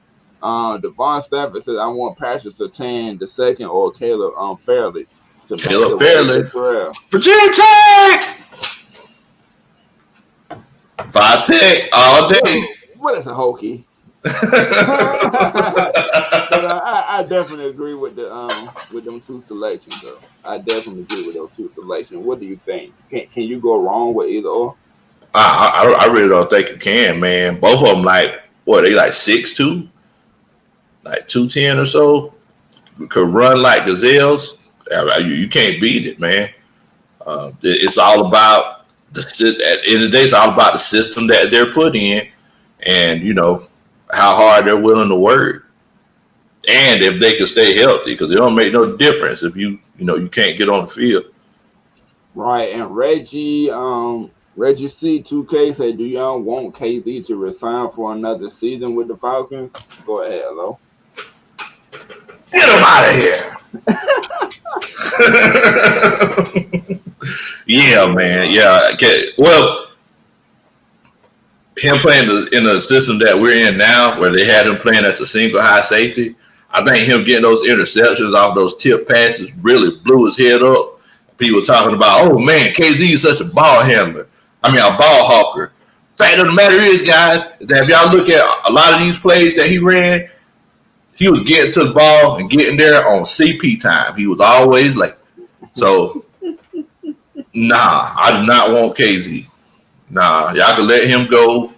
Devon Stafford says, I want Patrick Surtain the second or Caleb Fairley. Caleb Fairley. Virginia Tech. 5 Tech all day. What is a hokey? I definitely agree with them two selections, though. I definitely agree with those two selections. What do you think? Can you go wrong with either or? I really don't think you can, man. Both of them they 6'2", like 210 or so. Could run like gazelles. You can't beat it, man. It's all about at the end of the day. It's all about the system that they're put in, and how hard they're willing to work, and if they can stay healthy, because it don't make no difference if you can't get on the field. Right, and Reggie C2K said, do y'all want KZ to resign for another season with the Falcons? Go ahead, hello. Get him out of here. Yeah, man. Yeah. Okay. Well, him playing in the system that we're in now, where they had him playing as a single high safety, I think him getting those interceptions off those tip passes really blew his head up. People talking about, oh man, KZ is such a ball handler. A ball hawker. Fact of the matter is, guys, that if y'all look at a lot of these plays that he ran, he was getting to the ball and getting there on CP time. He was always late. So, I do not want KZ. Y'all can let him go.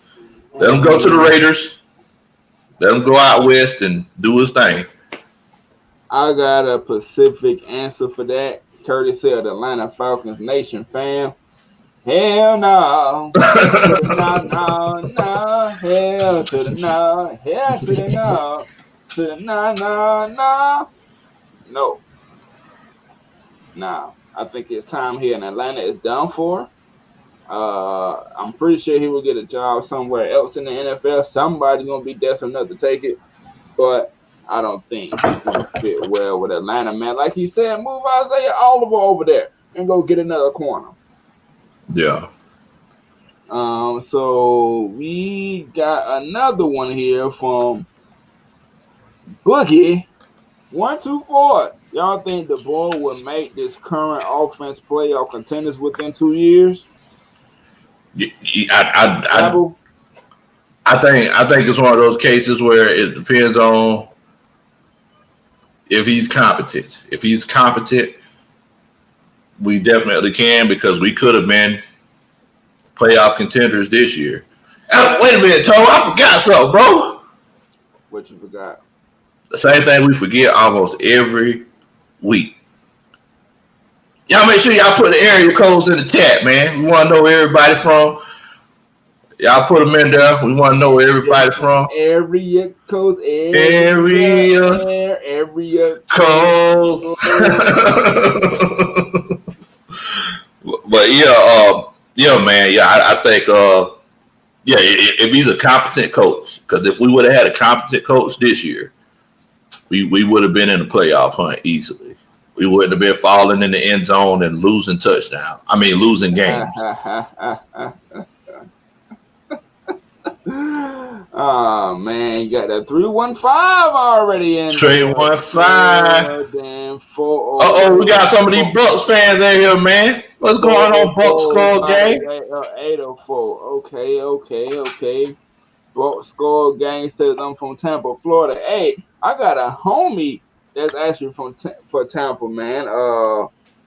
Let him go to the Raiders. Let him go out west and do his thing. I got a specific answer for that. Curtis said, Atlanta Falcons Nation fam. Hell no. No. Hell to the no. Hell to the no. To the no. No. Nah. I think his time here in Atlanta is done for. I'm pretty sure he will get a job somewhere else in the NFL. Somebody's going to be desperate enough to take it. But I don't think he's going to fit well with Atlanta, man. Like you said, move Isaiah Oliver over there and go get another corner. Yeah. So we got another one here from Boogie 124. Y'all think the ball will make this current offense playoff contenders within 2 years? I think it's one of those cases where it depends on if he's competent. If he's competent, we definitely can, because we could have been playoff contenders this year. Wait a minute, Tom, I forgot something, bro. What you forgot? The same thing we forget almost every week. Y'all make sure y'all put the area codes in the chat, man. We want to know where everybody from. Y'all put them in there. We want to know where everybody from. Area code. Area code. But yeah, man. Yeah, I think if he's a competent coach, because if we would have had a competent coach this year, we would have been in the playoff hunt easily. We wouldn't have been falling in the end zone and losing losing games. Oh man, you got that 315 already in. 315. We got some of these Bucks fans in here, man. What's going on, Bucks Skull Gang? 804. Okay. Bucks Skull Gang says I'm from Tampa, Florida. Hey, I got a homie That's actually for Tampa, man.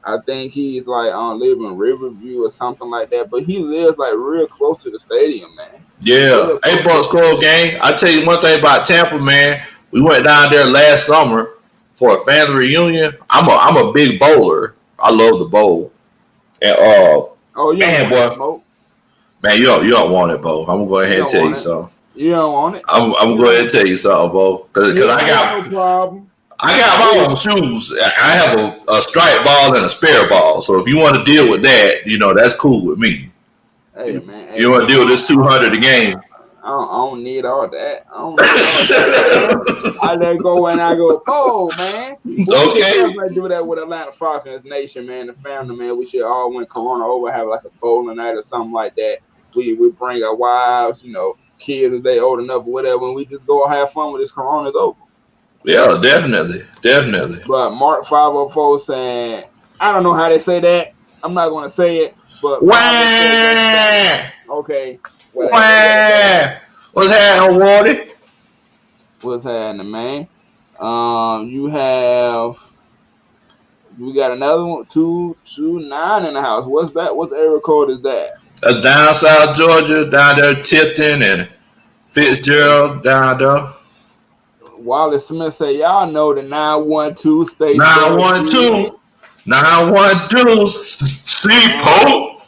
I think he's like on live in Riverview or something like that, but he lives like real close to the stadium, man. Yeah. Real Hey, close to Bucks, the cool stadium. gang. I'll tell you one thing about Tampa, man. We went down there last summer for a family reunion. I'm a big bowler. I love the bowl. And Oh, you don't man, want that boy, smoke. man, you don't want it, Bo. I'm gonna go You ahead and don't tell you want it. something. You don't want it. I'm gonna You go ahead don't. and tell you something, Bo. Cause You I don't have no got problem. I got my own shoes. I have a strike ball and a spare ball. So if you want to deal with that, that's cool with me. Hey man, You hey want to man. deal with this 200 a game? I don't need all that. I don't need all that. I let go and I go, oh man. But we should Okay. definitely do that with Atlanta Falcons Nation, man. The family, man. We should all when Corona over have like a bowling night or something like that. We bring our wives, kids if they old enough or whatever, and we just go have fun with this Corona's over. Yeah, definitely, definitely. But Mark 504 saying, I don't know how they say that. I'm not gonna say it, but 504 breaks it down. Wah! Okay, whatever. Wah! What's happening, Wardy? What's happening, man? You have we got another one, 229 in the house. What's that? What area code is that? That's down South Georgia, down there Tipton and Okay. Fitzgerald down there. Wallace Smith say y'all know the 912 state Georgia 912. Grizzly. 912. See, Um, Pope.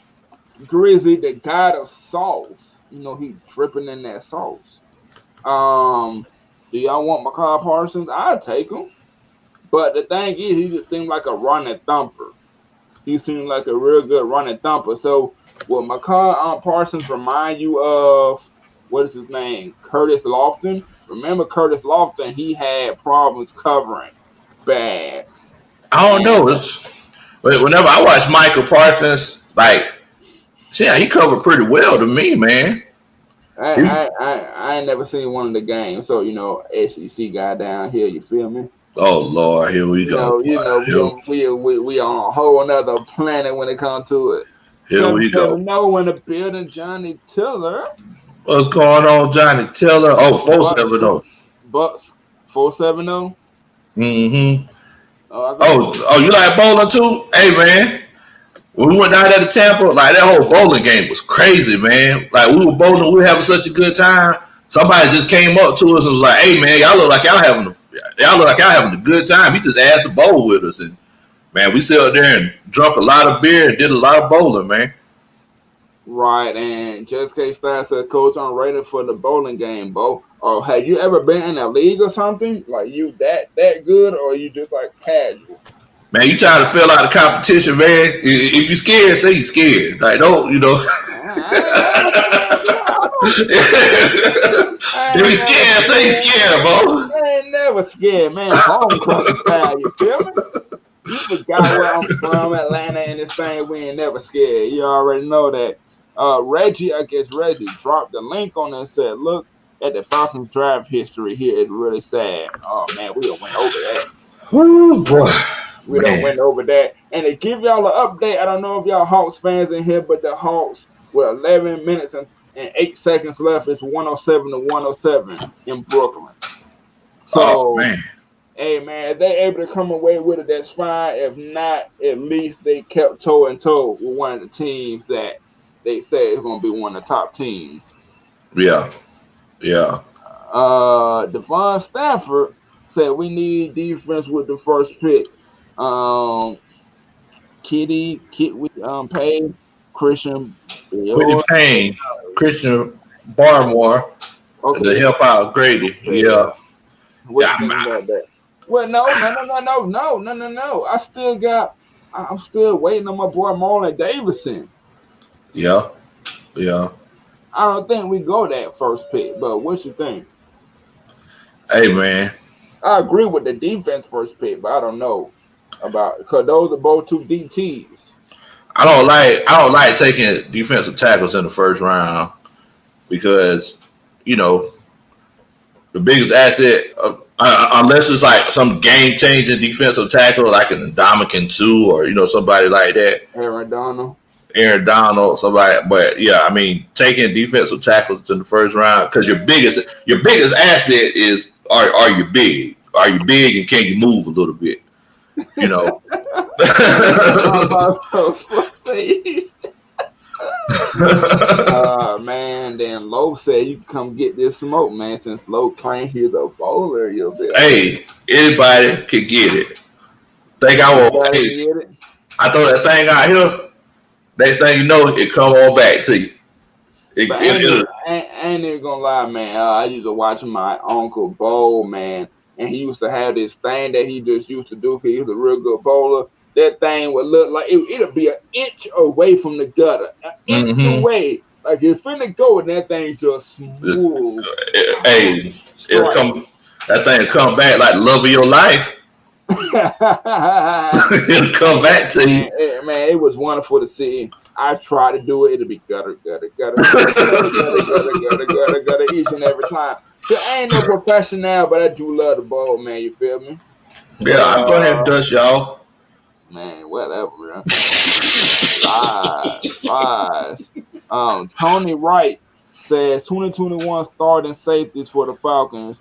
Grizzly, the god of sauce. He dripping in that sauce. Do y'all want McCall Parsons? I'll take him. But the thing is, he just seemed like a running thumper. He seemed like a real good running thumper. So, will McCall Parsons remind you of what is his name? Curtis Lofton. Remember Curtis Lofton? He had problems covering bad. I don't And know. Whenever I watch Michael Parsons, like, see, he covered pretty well to me, man. He, I ain't never seen one of the games. So, SEC guy down here, you feel me? oh Lord, here we go, boy. We on a whole another planet when it comes to it. Here we go. 770 in the building, Johnny Tiller. What's going on, Johnny Taylor? Oh, Bucks 470. Bucks 470. Mm-hmm. Oh, I got you. Oh, you like bowling too? Hey, man. When we went down there to Tampa, like that whole bowling game was crazy, man. Like we were bowling, we were having such a good time. Somebody just came up to us and was like, "Hey, man, y'all look like y'all having a good time." He just asked to bowl with us, and man, we sat there and drunk a lot of beer and did a lot of bowling, man. Right, and Just K Style said, Coach, I'm ready for the bowling game, Bo. Or have you ever been in a league or something? Like you that good, or you just like casual? Man, you trying to fill out the competition, man. If you scared, say you scared. Like, don't. I ain't never scared. I If ain't you never scared, say you scared. scared, bro. I ain't never scared, man. Homecoming style, you feel me? You forgot where I'm from, Atlanta, and this thing. We ain't never scared. You already know that. Reggie, I guess Reggie dropped the link on it and said, "Look at the Falcons draft history here. It's really sad." Oh man, we done went over that. Oh boy, We done man. went over that. And to give y'all an update, I don't know if y'all Hawks fans in here, but the Hawks with 11 minutes and 8 seconds left, it's 107 to 107 in Brooklyn. Oh So, man. hey man, if they able to come away with it, that's fine. If not, at least they kept toe and toe with one of the teams that they say is going to be one of the top teams. Yeah. Yeah. Devon Stafford said we need defense with the first pick. Kit with Pay, Christian Quitting Bior. Payne, Christian Barmore Okay, to help out Grady. yeah. Yeah. What Yeah. you think about that? Well, no. I'm still waiting on my boy Marlon Davidson. Yeah. Yeah. I don't think we go that first pick, but what you think? Hey man. I agree with the defense first pick, but I don't know about because those are both two DTs. I don't like taking defensive tackles in the first round because, you know, the biggest asset, unless it's like some game changing defensive tackle like an Ndamukong 2 or somebody like that, Aaron Donald. Aaron Donald, somebody. But yeah, I mean, taking defensive tackles in the first round because your biggest asset is are you big? are you big and can you move a little bit? You know. Man, then Lowe said you can come get this smoke, man. Since Lowe claimed he's a bowler, you'll be. Hey, anybody can get it. Think I will. Hey, I throw that thing out here. Next thing you know, it come on back to you. I ain't even gonna lie, man. I used to watch my uncle bowl, man, and he used to have this thing that he just used to do because he was a real good bowler. That thing would look like it'll be an inch away from the gutter, an inch away. Like it's finna go, and that thing just smooth. Hey, it'll come. That thing will come back like the love of your life. It'll come back to you. Man, it was wonderful to see. I try to do it. It'll be gutter each and every time. So I ain't no professional, but I do love the bowl, man. You feel me? Yeah, I'm going to have dust, y'all. Man, whatever, bro. Lies. Tony Wright says 2021 starting safeties for the Falcons.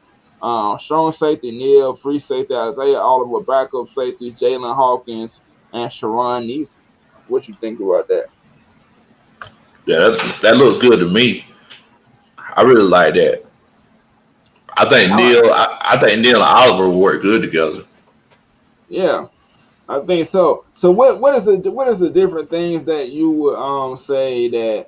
Strong safety Neal, free safety Isaiah Oliver, backup safety Jalen Hawkins, and Sharon Neeson. What you think about that? Yeah, that looks good to me. I really like that. I think Neal and Oliver will work good together. Yeah, I think so. So what is the different things that you would say that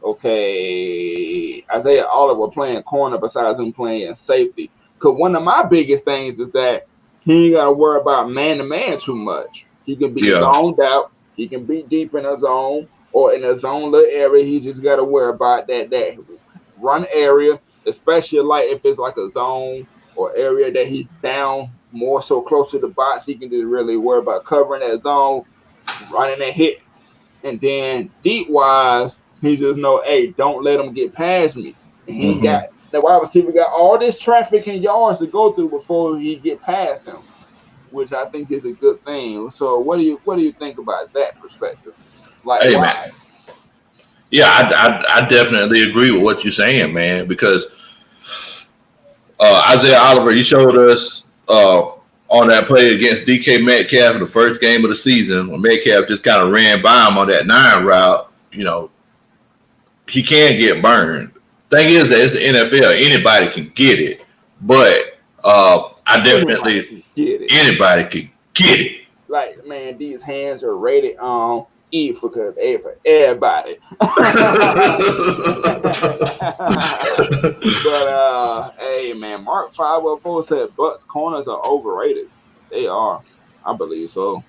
okay, Isaiah Oliver playing corner besides him playing safety? Because one of my biggest things is that he ain't got to worry about man-to-man too much. He can be zoned out. He can be deep in a zone or in a zone little area. He just got to worry about that run area, especially like if it's like a zone or area that he's down more so close to the box. He can just really worry about covering that zone, running that hit. And then deep-wise, he just know, hey, don't let him get past me. And he got the wide receiver got all this traffic and yards to go through before he get past him, which I think is a good thing. So what do you think about that perspective? Like, hey, why? Man. Yeah, I definitely agree with what you're saying, man, because Isaiah Oliver, he showed us on that play against DK Metcalf in the first game of the season when Metcalf just kind of ran by him on that 9 route. You know, he can get burned. Thing is that it's the NFL. Anybody can get it. But I definitely anybody can get it. Like, man, these hands are rated on E for everybody. But hey, man, Mark 504 said Bucks corners are overrated. They are. I believe so.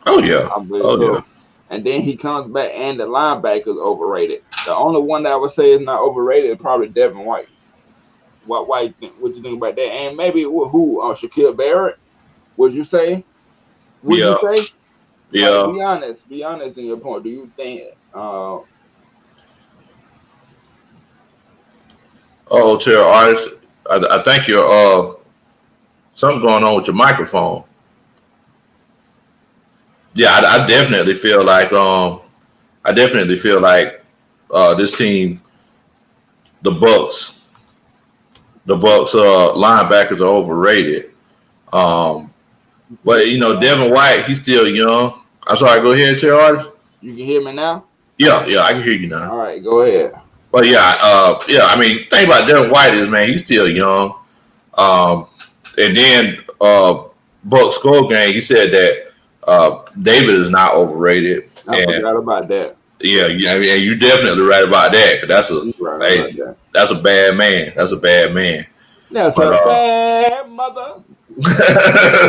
Oh yeah. I believe so. Yeah. And then he comes back and the linebackers overrated. The only one that I would say is not overrated is probably Devin White. What you think about that? And maybe who? Shaquille Barrett? Would you say? You say? Yeah. Like, be honest in your point. Do you think Terrell Artist, I think you're something going on with your microphone. Yeah, I definitely feel like this team, the Bucks linebackers are overrated. But you know, Devin White, he's still young. I'm sorry, go ahead, Terrell Artist. You can hear me now? Yeah, I can hear you now. All right, go ahead. But I mean, thing about Devin White is, man, he's still young. And then Buck Skull Gang, he said that David is not overrated. I forgot about that. Yeah, I mean, you're definitely right about that. Cause that's a bad man. That's a bad man. That's a bad mother.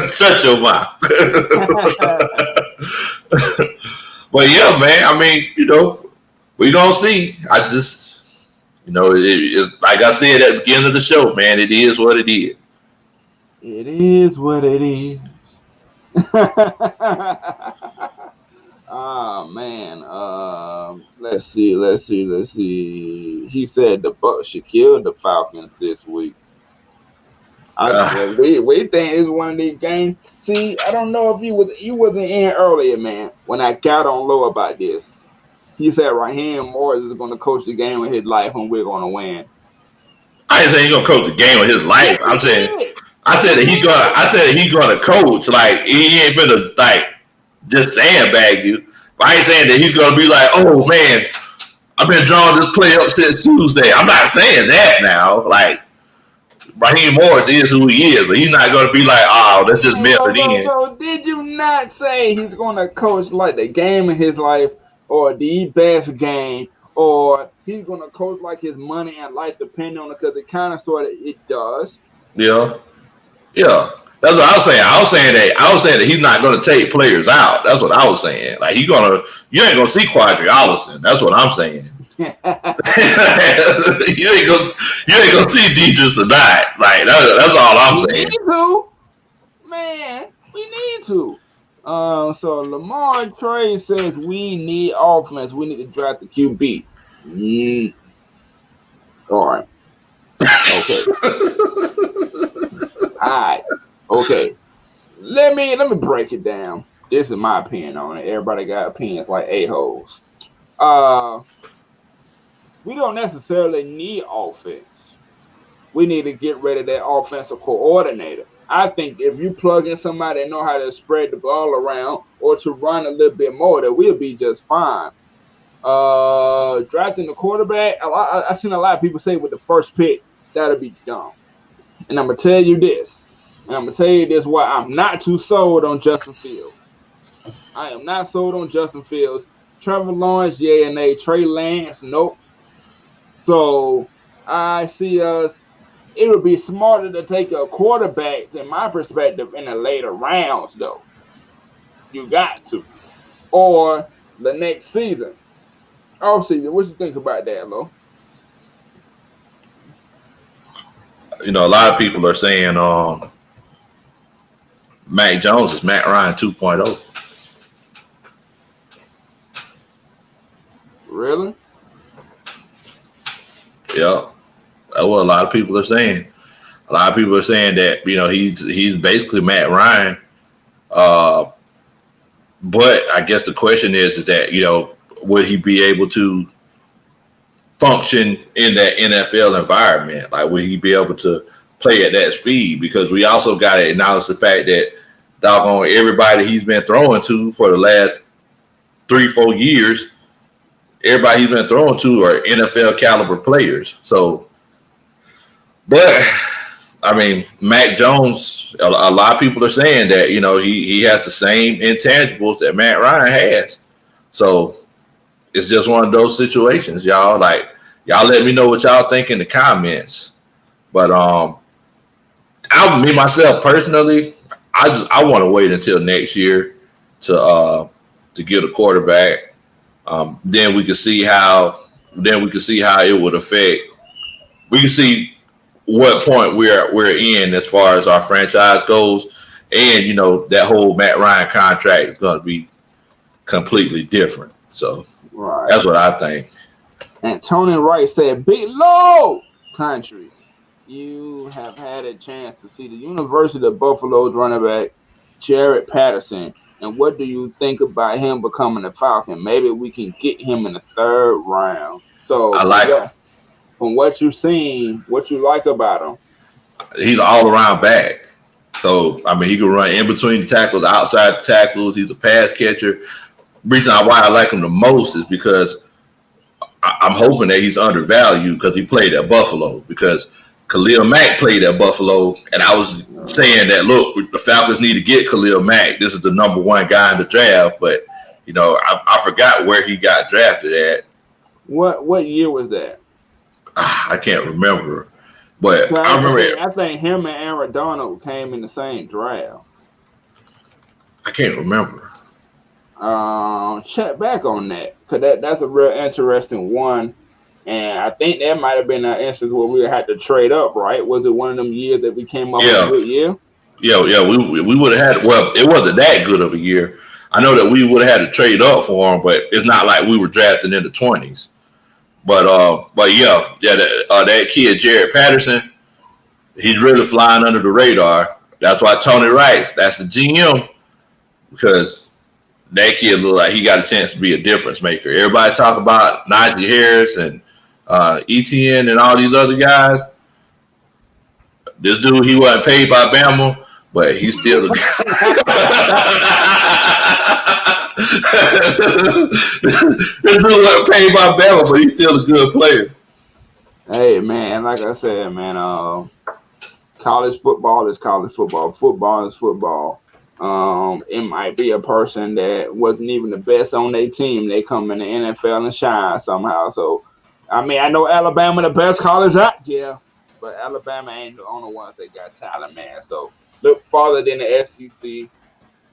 Shut your mouth. But yeah, man. I mean, you know, we gonna see. I just, you know, it's like I said at the beginning of the show, man. It is what it is. It is what it is. Oh man. Let's see. He said the Bucks should kill the Falcons this week. We think it's one of these games. See, I don't know if you wasn't in earlier, man, when I got on low about this. He said Raheem Morris is going to coach the game of his life and we're going to win. I didn't say he's going to coach the game of his life. I'm saying I said that he's gonna coach. Like he ain't gonna like just sandbag you. But I ain't saying that he's gonna be like, oh man, I've been drawing this play up since Tuesday. I'm not saying that now. Like Raheem Morris is who he is, but he's not gonna be like, oh, let's just mail it in. So did you not say he's gonna coach like the game of his life or the best game? Or he's gonna coach like his money and life depend on it, because it kind of sort of it does. Yeah. That's what I was saying. I was saying that he's not gonna take players out. That's what I was saying. Like you ain't gonna see Quadri Allison. That's what I'm saying. you ain't gonna see Deidre tonight. Like that's all I'm saying. We need to, man. We need to. So Lamar Trey says we need offense. We need to draft the QB. All right. Okay. All right. Okay. Let me break it down. This is my opinion on it. Everybody got opinions like a-holes. We don't necessarily need offense. We need to get rid of that offensive coordinator. I think if you plug in somebody that know how to spread the ball around or to run a little bit more, that we'll be just fine. Drafting the quarterback, I've seen a lot of people say with the first pick, that'll be dumb. And I'm going to tell you this. And I'm going to tell you this why I'm not too sold on Justin Fields. I am not sold on Justin Fields. Trevor Lawrence, yeah and nay. Trey Lance, nope. So I see us. It would be smarter to take a quarterback, in my perspective, in the later rounds, though. You got to. Or the next season. Off season. What you think about that, Lo? You know, a lot of people are saying Mac Jones is Matt Ryan 2.0. Really? Yeah. That's what a lot of people are saying. A lot of people are saying that, you know, he's basically Matt Ryan. But I guess the question is that, you know, would he be able to function in that NFL environment? Like, would he be able to play at that speed? Because we also got to acknowledge the fact that doggone everybody he's been throwing to for the last 3-4 years, everybody he's been throwing to are NFL caliber players. So, but I mean, Mac Jones, a lot of people are saying that, you know, he has the same intangibles that Matt Ryan has. So it's just one of those situations, y'all. Like, y'all let me know what y'all think in the comments. But me myself personally, I want to wait until next year to get a quarterback. Then we can see how it would affect. We can see what point we're in as far as our franchise goes, and you know that whole Matt Ryan contract is going to be completely different. So right. That's what I think. And Tony Wright said, "Big low country, you have had a chance to see the University of Buffalo's running back Jared Patterson, and what do you think about him becoming a Falcon? Maybe we can get him in the 3rd round." So I like him. From what you've seen, what you like about him? He's an all-around back. So, I mean, he can run in between the tackles, outside the tackles. He's a pass catcher. The reason why I like him the most is because I'm hoping that he's undervalued because he played at Buffalo. Because Khalil Mack played at Buffalo, and I was saying that, look, the Falcons need to get Khalil Mack. This is the number 1 guy in the draft. But, you know, I forgot where he got drafted at. What year was that? I can't remember, but so I remember. I think him and Aaron Donald came in the same draft. I can't remember. Check back on that, because that's a real interesting one, and I think that might have been an instance where we had to trade up. Right? Was it one of them years that we came up with a good year? Yeah. We would have had. Well, it wasn't that good of a year. I know that we would have had to trade up for him, but it's not like we were drafting in the 20s. But that kid Jared Patterson, he's really flying under the radar. That's why Tony Wright, that's the GM, because that kid look like he got a chance to be a difference maker. Everybody talk about Najee Harris and Etienne and all these other guys. this dude, he wasn't paid by Bama, but he's still this dude wasn't paid by Bama, but he's still a good player. Hey man, like I said, man, college football is college football. Football is football. It might be a person that wasn't even the best on their team. They come in the NFL and shine somehow. So, I mean, I know Alabama the best college out there, but Alabama ain't the only ones that got talent, man. So look farther than the SEC,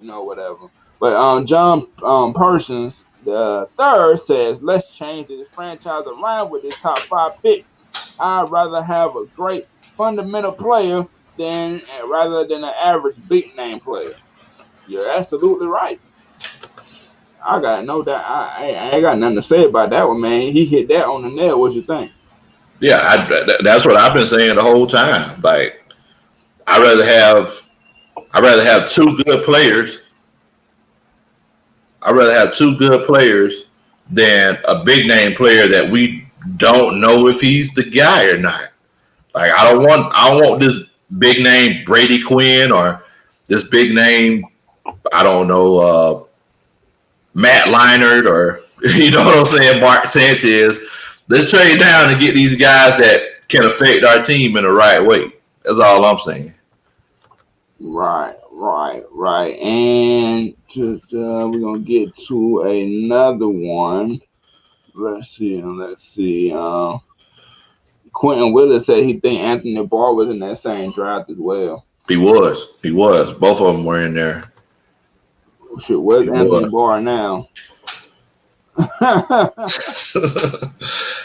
whatever. But John Persons the third says, let's change this franchise around with this top 5 pick. I'd rather have a great fundamental player rather than an average big name player. You're absolutely right. I got no doubt. I ain't got nothing to say about that one, man. He hit that on the nail. What you think? Yeah, that's what I've been saying the whole time. Like, I'd rather have 2 good players. I'd rather have 2 good players than a big name player that we don't know if he's the guy or not. Like, I don't want this big name Brady Quinn or this big name, I don't know, Matt Leinart or, you know what I'm saying, Mark Sanchez. Let's trade down and get these guys that can affect our team in the right way. That's all I'm saying. Right. And just we're gonna get to another one. Let's see. Quentin Willis said he think Anthony Barr was in that same draft as well. He was. Both of them were in there. Shit, where's Anthony Barr now?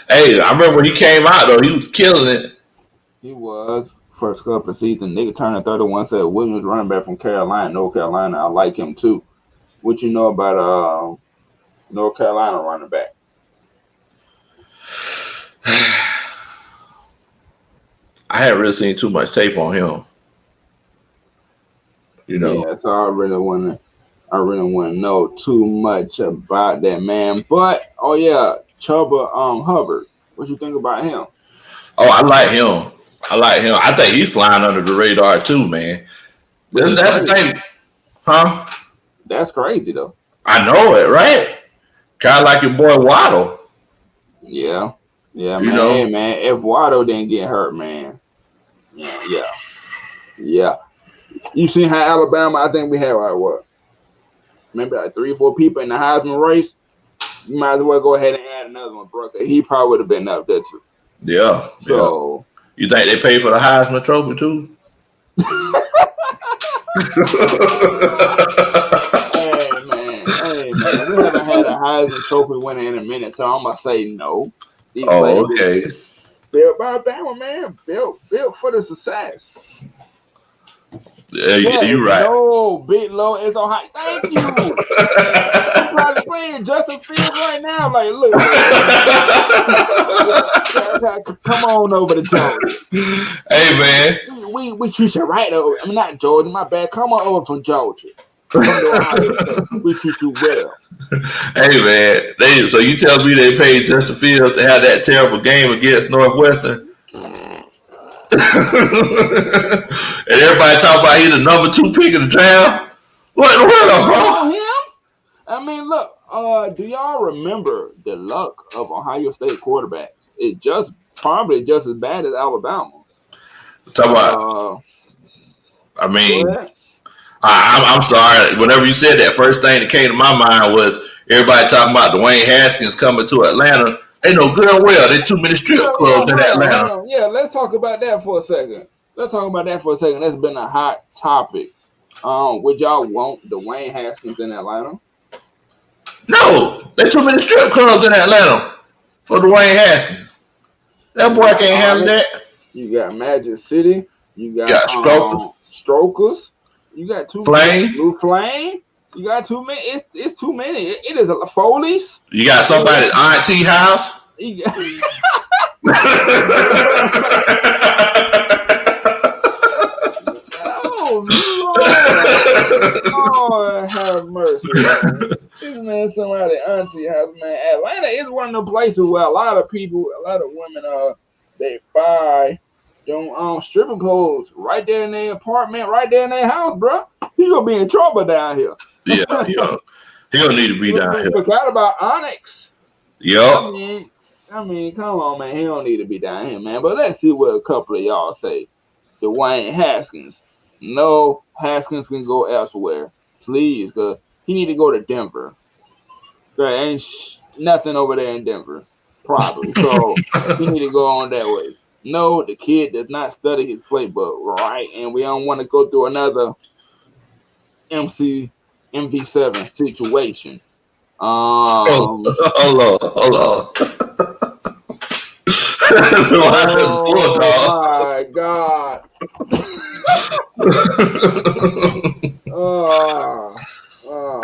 Hey, I remember when he came out though, he was killing it. He was. First couple of seasons, nigga turned 31, said Williams running back from Carolina, North Carolina. I like him too. What you know about North Carolina running back? I haven't really seen too much tape on him. Yeah, so I really want to know too much about that man. But Chuba Hubbard. What you think about him? Oh, I like him. I think he's flying under the radar too, man. That's the thing, huh? That's crazy though. I know it, right? Kind of like your boy Waddle. Yeah, man. Hey, man, if Waddle didn't get hurt, man. Yeah. You seen how Alabama? I think we had maybe like 3 or 4 people in the Heisman race. You might as well go ahead and add another one, bro. He probably would have been up there too. Yeah. So. You think they paid for the Heisman Trophy too? Hey man, we haven't had a Heisman Trophy winner in a minute, so I'm gonna say no. Okay. Built by Bama, man. Built for the success. Yeah, you're right. No, Big Low is on high. Thank you. I'm probably playing Justin Fields right now. Like, look. Come on over to Georgia. Hey, man. We treat you right over. I mean, not Georgia, my bad. Come on over from Georgia. We treat you well. Hey, man. So you tell me they paid Justin Fields to have that terrible game against Northwestern? And everybody talk about he's the number 2 pick in the draft. What in the world, bro? Him? I mean, look. Do y'all remember the luck of Ohio State quarterbacks? It probably just as bad as Alabama's. Talk about. I mean, I'm sorry. Whenever you said that, first thing that came to my mind was everybody talking about Dwayne Haskins coming to Atlanta. They know good and well there's too many strip clubs in Atlanta. Yeah, let's talk about that for a second. That's been a hot topic. Would y'all want Dwayne Haskins in Atlanta? No, there's too many strip clubs in Atlanta for Dwayne Haskins. That boy can't handle that. You got Magic City. You got Strokers. You got Blue Flame. You got too many. It's too many. It is a Foley's. You got somebody's auntie house. Lord have mercy. This man, somebody auntie house, man. Atlanta is one of the places where a lot of women they buy stripping clubs right there in their apartment, right there in their house, bro. He gonna be in trouble down here. Yeah, he don't need to be down here. Forgot about Onyx. Yup. I mean, come on, man. He don't need to be down here, man. But let's see what a couple of y'all say. Dwayne Haskins. No, Haskins can go elsewhere, please, cause he need to go to Denver. There ain't nothing over there in Denver, probably. So he need to go on that way. No, the kid does not study his playbook, right? And we don't want to go through another MV7 situation. Hold on. Oh my God.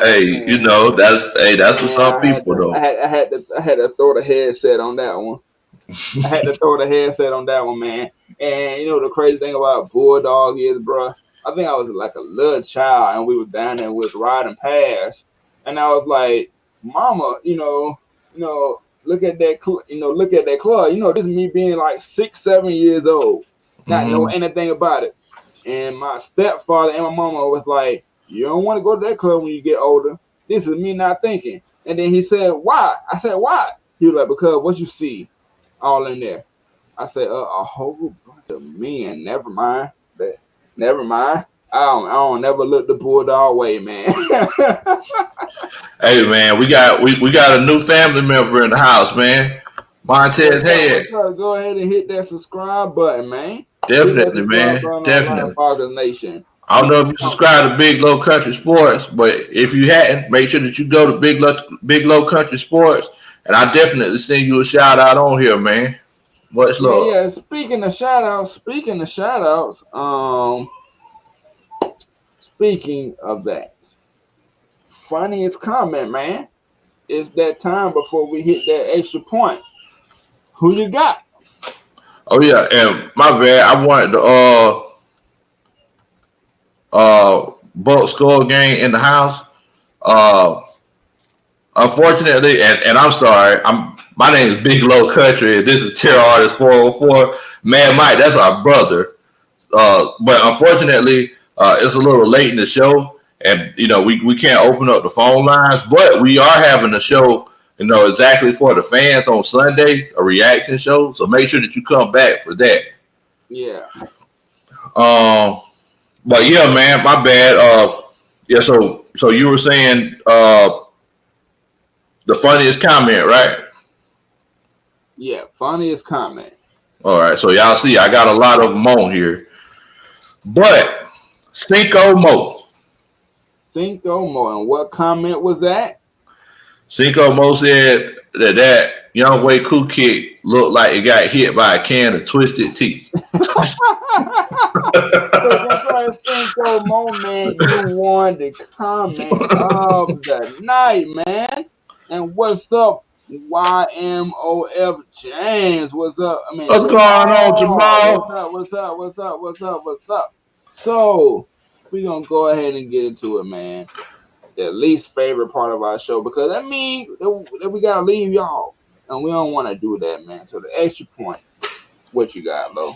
Hey, man. You know that's for some people though. I had to throw the headset on that one. I had to throw the headset on that one, man. And you know the crazy thing about Bulldog is, bro, I think I was like a little child, and we were down there with riding past, and I was like, "Mama, you know, look at that, look at that club. You know, this is me being like 6, 7 years old, not know anything about it." And my stepfather and my mama was like, "You don't want to go to that club when you get older." This is me not thinking. And then he said, "Why?" I said, "Why?" He was like, "Because what you see all in there." I said, "A whole bunch of men. Never mind. Never mind. I don't never look the Bulldog way, man." Hey, man, we got a new family member in the house, man. Montez Head. Go ahead and hit that subscribe button, man. Definitely, man. Definitely. Falcons Nation. I don't know if you subscribe to Big Low Country Sports, but if you hadn't, make sure that you go to Big Low Country Sports, and I definitely send you a shout out on here, man. Much love. Yeah. Speaking of shout outs, speaking of that, funniest comment, man. It's that time before we hit that extra point. Who you got? Oh yeah, and my bad. I wanted the Buck score game in the house. Unfortunately, and I'm sorry, my name is Big Low Country. This is Terror Artist 404. Mad Mike, that's our brother. But unfortunately, it's a little late in the show, and you know we can't open up the phone lines. But we are having a show, you know, exactly for the fans on Sunday, a reaction show. So make sure that you come back for that. Yeah. But yeah, man, my bad. Yeah. So you were saying the funniest comment, right? Yeah, funniest comment. All right. So y'all see, I got a lot of them on here, but Cinco Mo. And what comment was that? Cinco Mo said that young way coup kick looked like it got hit by a can of Twisted Tea. Cinco Mo, man, you won the comment of the night, man. And what's up, YMOF James? What's up? I mean, what's going on, Jamal? What's up? So we're gonna go ahead and get into it, man. The least favorite part of our show, because that means that we gotta leave y'all, and we don't want to do that, man. So the extra point, what you got, Lo?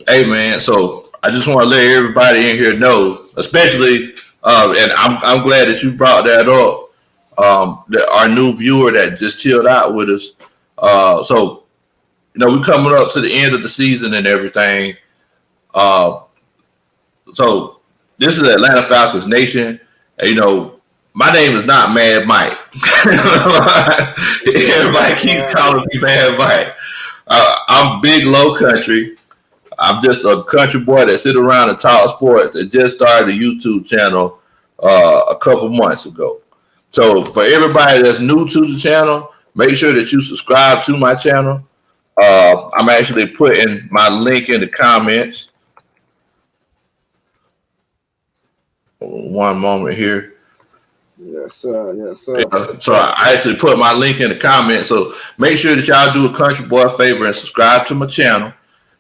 Hey, man. So I just want to let everybody in here know, especially, and I'm glad that you brought that up. That our new viewer that just chilled out with us. So you know we're coming up to the end of the season and everything. So this is Atlanta Falcons Nation. You know, my name is not Mad Mike. Everybody keeps calling me Mad Mike. I'm Big Low Country. I'm just a country boy that sit around and talk sports and just started a YouTube channel a couple months ago. So for everybody that's new to the channel, make sure that you subscribe to my channel. I'm actually putting my link in the comments. One moment here. Yes, sir. Yeah, so I actually put my link in the comments. So make sure that y'all do a country boy a favor and subscribe to my channel.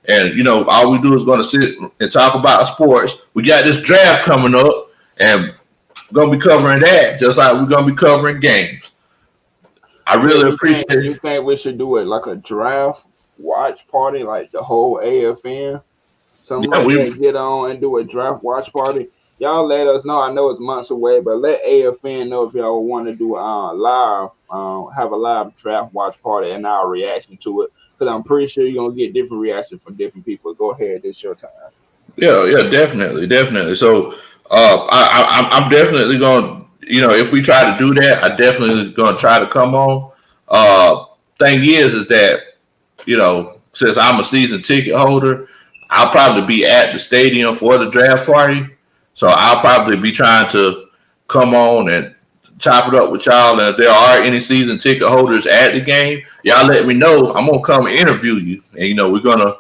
And, you know, all we do is going to sit and talk about sports. We got this draft coming up, and we're going to be covering that just like we're going to be covering games. I really appreciate it. You think we should do it like a draft? watch party, like the whole AFN, something Yeah, like we that, get on and do a draft watch party. Y'all let us know. I know it's months away, but let AFN know if y'all want to do have a live draft watch party and our reaction to it. Because I'm pretty sure you're gonna get different reactions from different people. Go ahead, it's your time. yeah, definitely, definitely. So, I'm definitely going. If we try to do that, I definitely going to try to come on. Uh, Thing is that since I'm a season ticket holder, I'll probably be at the stadium for the draft party. So I'll probably be trying to come on and chop it up with y'all. And if there are any season ticket holders at the game, y'all let me know. I'm gonna come and interview you, and we're gonna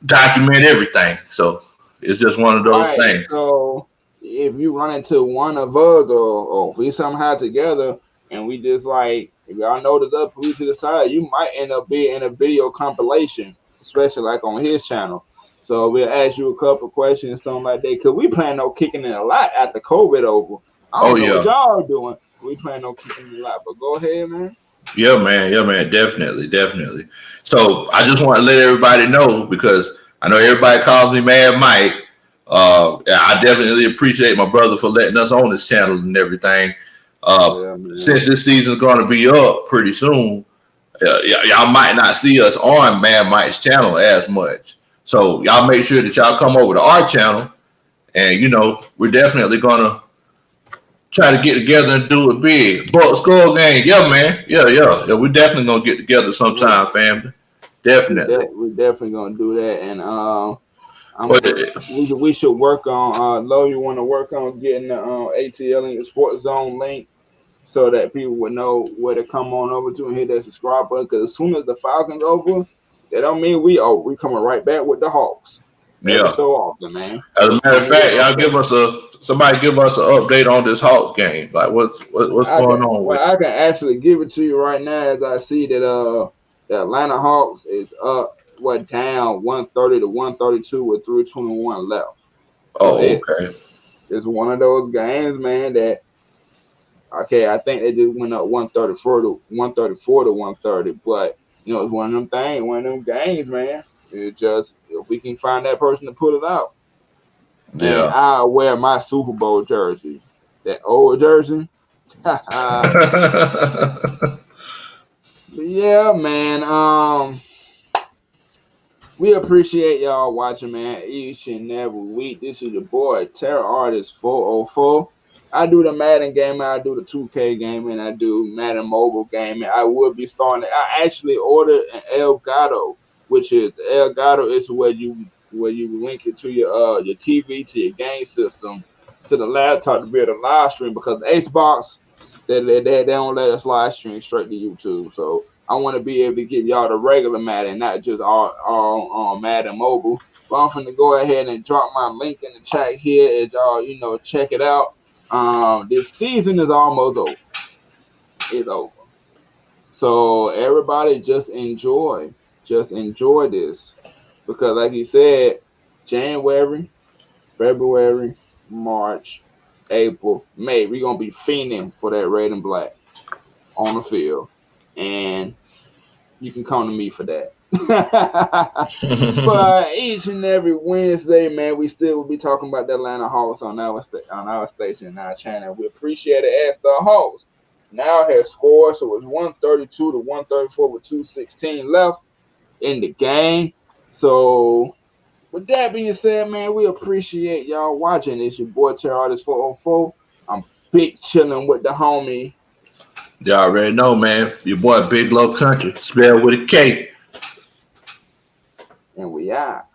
document everything. So it's just one of those Right. things. So if you run into one of us, or if we somehow together, and we just like, if y'all notice us, we to the side, you might end up being in a video compilation, especially like on his channel. So we'll ask you a couple questions, something like that. Cause we plan on kicking it a lot after COVID over. I Oh don't know what yeah, y'all doing. We plan on kicking it a lot. But go ahead, man. yeah, man, definitely, definitely. So I just want to let everybody know because I know everybody calls me Mad Mike. I definitely appreciate my brother for letting us on this channel and everything. Yeah, man. Since this season's going to be up pretty soon, y'all might not see us on Mad Mike's channel as much. So y'all make sure that y'all come over to our channel, and we're definitely gonna try to get together and do it big. Buck Skull Gang, yeah, man, yeah. We're definitely gonna get together sometime, family. Definitely. We definitely gonna do that, and But we should work on Lo, you want to work on getting the ATL and the Sports Zone link so that people would know where to come on over to and hit that subscribe button. Because as soon as the Falcons over, that don't mean we coming right back with the Hawks every yeah, so often, man. as a So matter of come with fact, us. y'all somebody give us an update on this Hawks game. Like what's going on with it? I can actually give it to you right now as I see that the Atlanta Hawks is up down 130 to 132 with 3:21 left. So Oh, okay. it's one of those games, man, that okay, I think they just went up 134 to 130, but it's one of them things, one of them games, man. It just if we can find that person to pull it out, man, Yeah. I'll wear my Super Bowl jersey, that old jersey. But yeah, man. We appreciate y'all watching, man, each and every week. This is your boy, Terror Artist 404. I do the Madden game, I do the 2K game, and I do Madden mobile game. I will be starting. I actually ordered an Elgato, which is Elgato is where you link it to your TV to your game system to the laptop to be able to live stream because the Xbox they don't let us live stream straight to YouTube. So I want to be able to give y'all the regular Madden, not just all Madden mobile. But I'm going to go ahead and drop my link in the chat here as y'all, check it out. This season is almost over. It's over. So everybody just enjoy this because, like you said, January, February, March, April, May, we're gonna be fiending for that red and black on the field, and you can come to me for that. But each and every Wednesday, man, we still will be talking about the Atlanta Hawks on our station, our channel. We appreciate it as the Hawks now has scored, so it's 132 to 134 with 2:16 left in the game. So with that being said, man, we appreciate y'all watching. It's your boy Terror Artist 404. I'm big chilling with the homie. Y'all already know, man. Your boy Big Low Country, spelled with a K. And we out.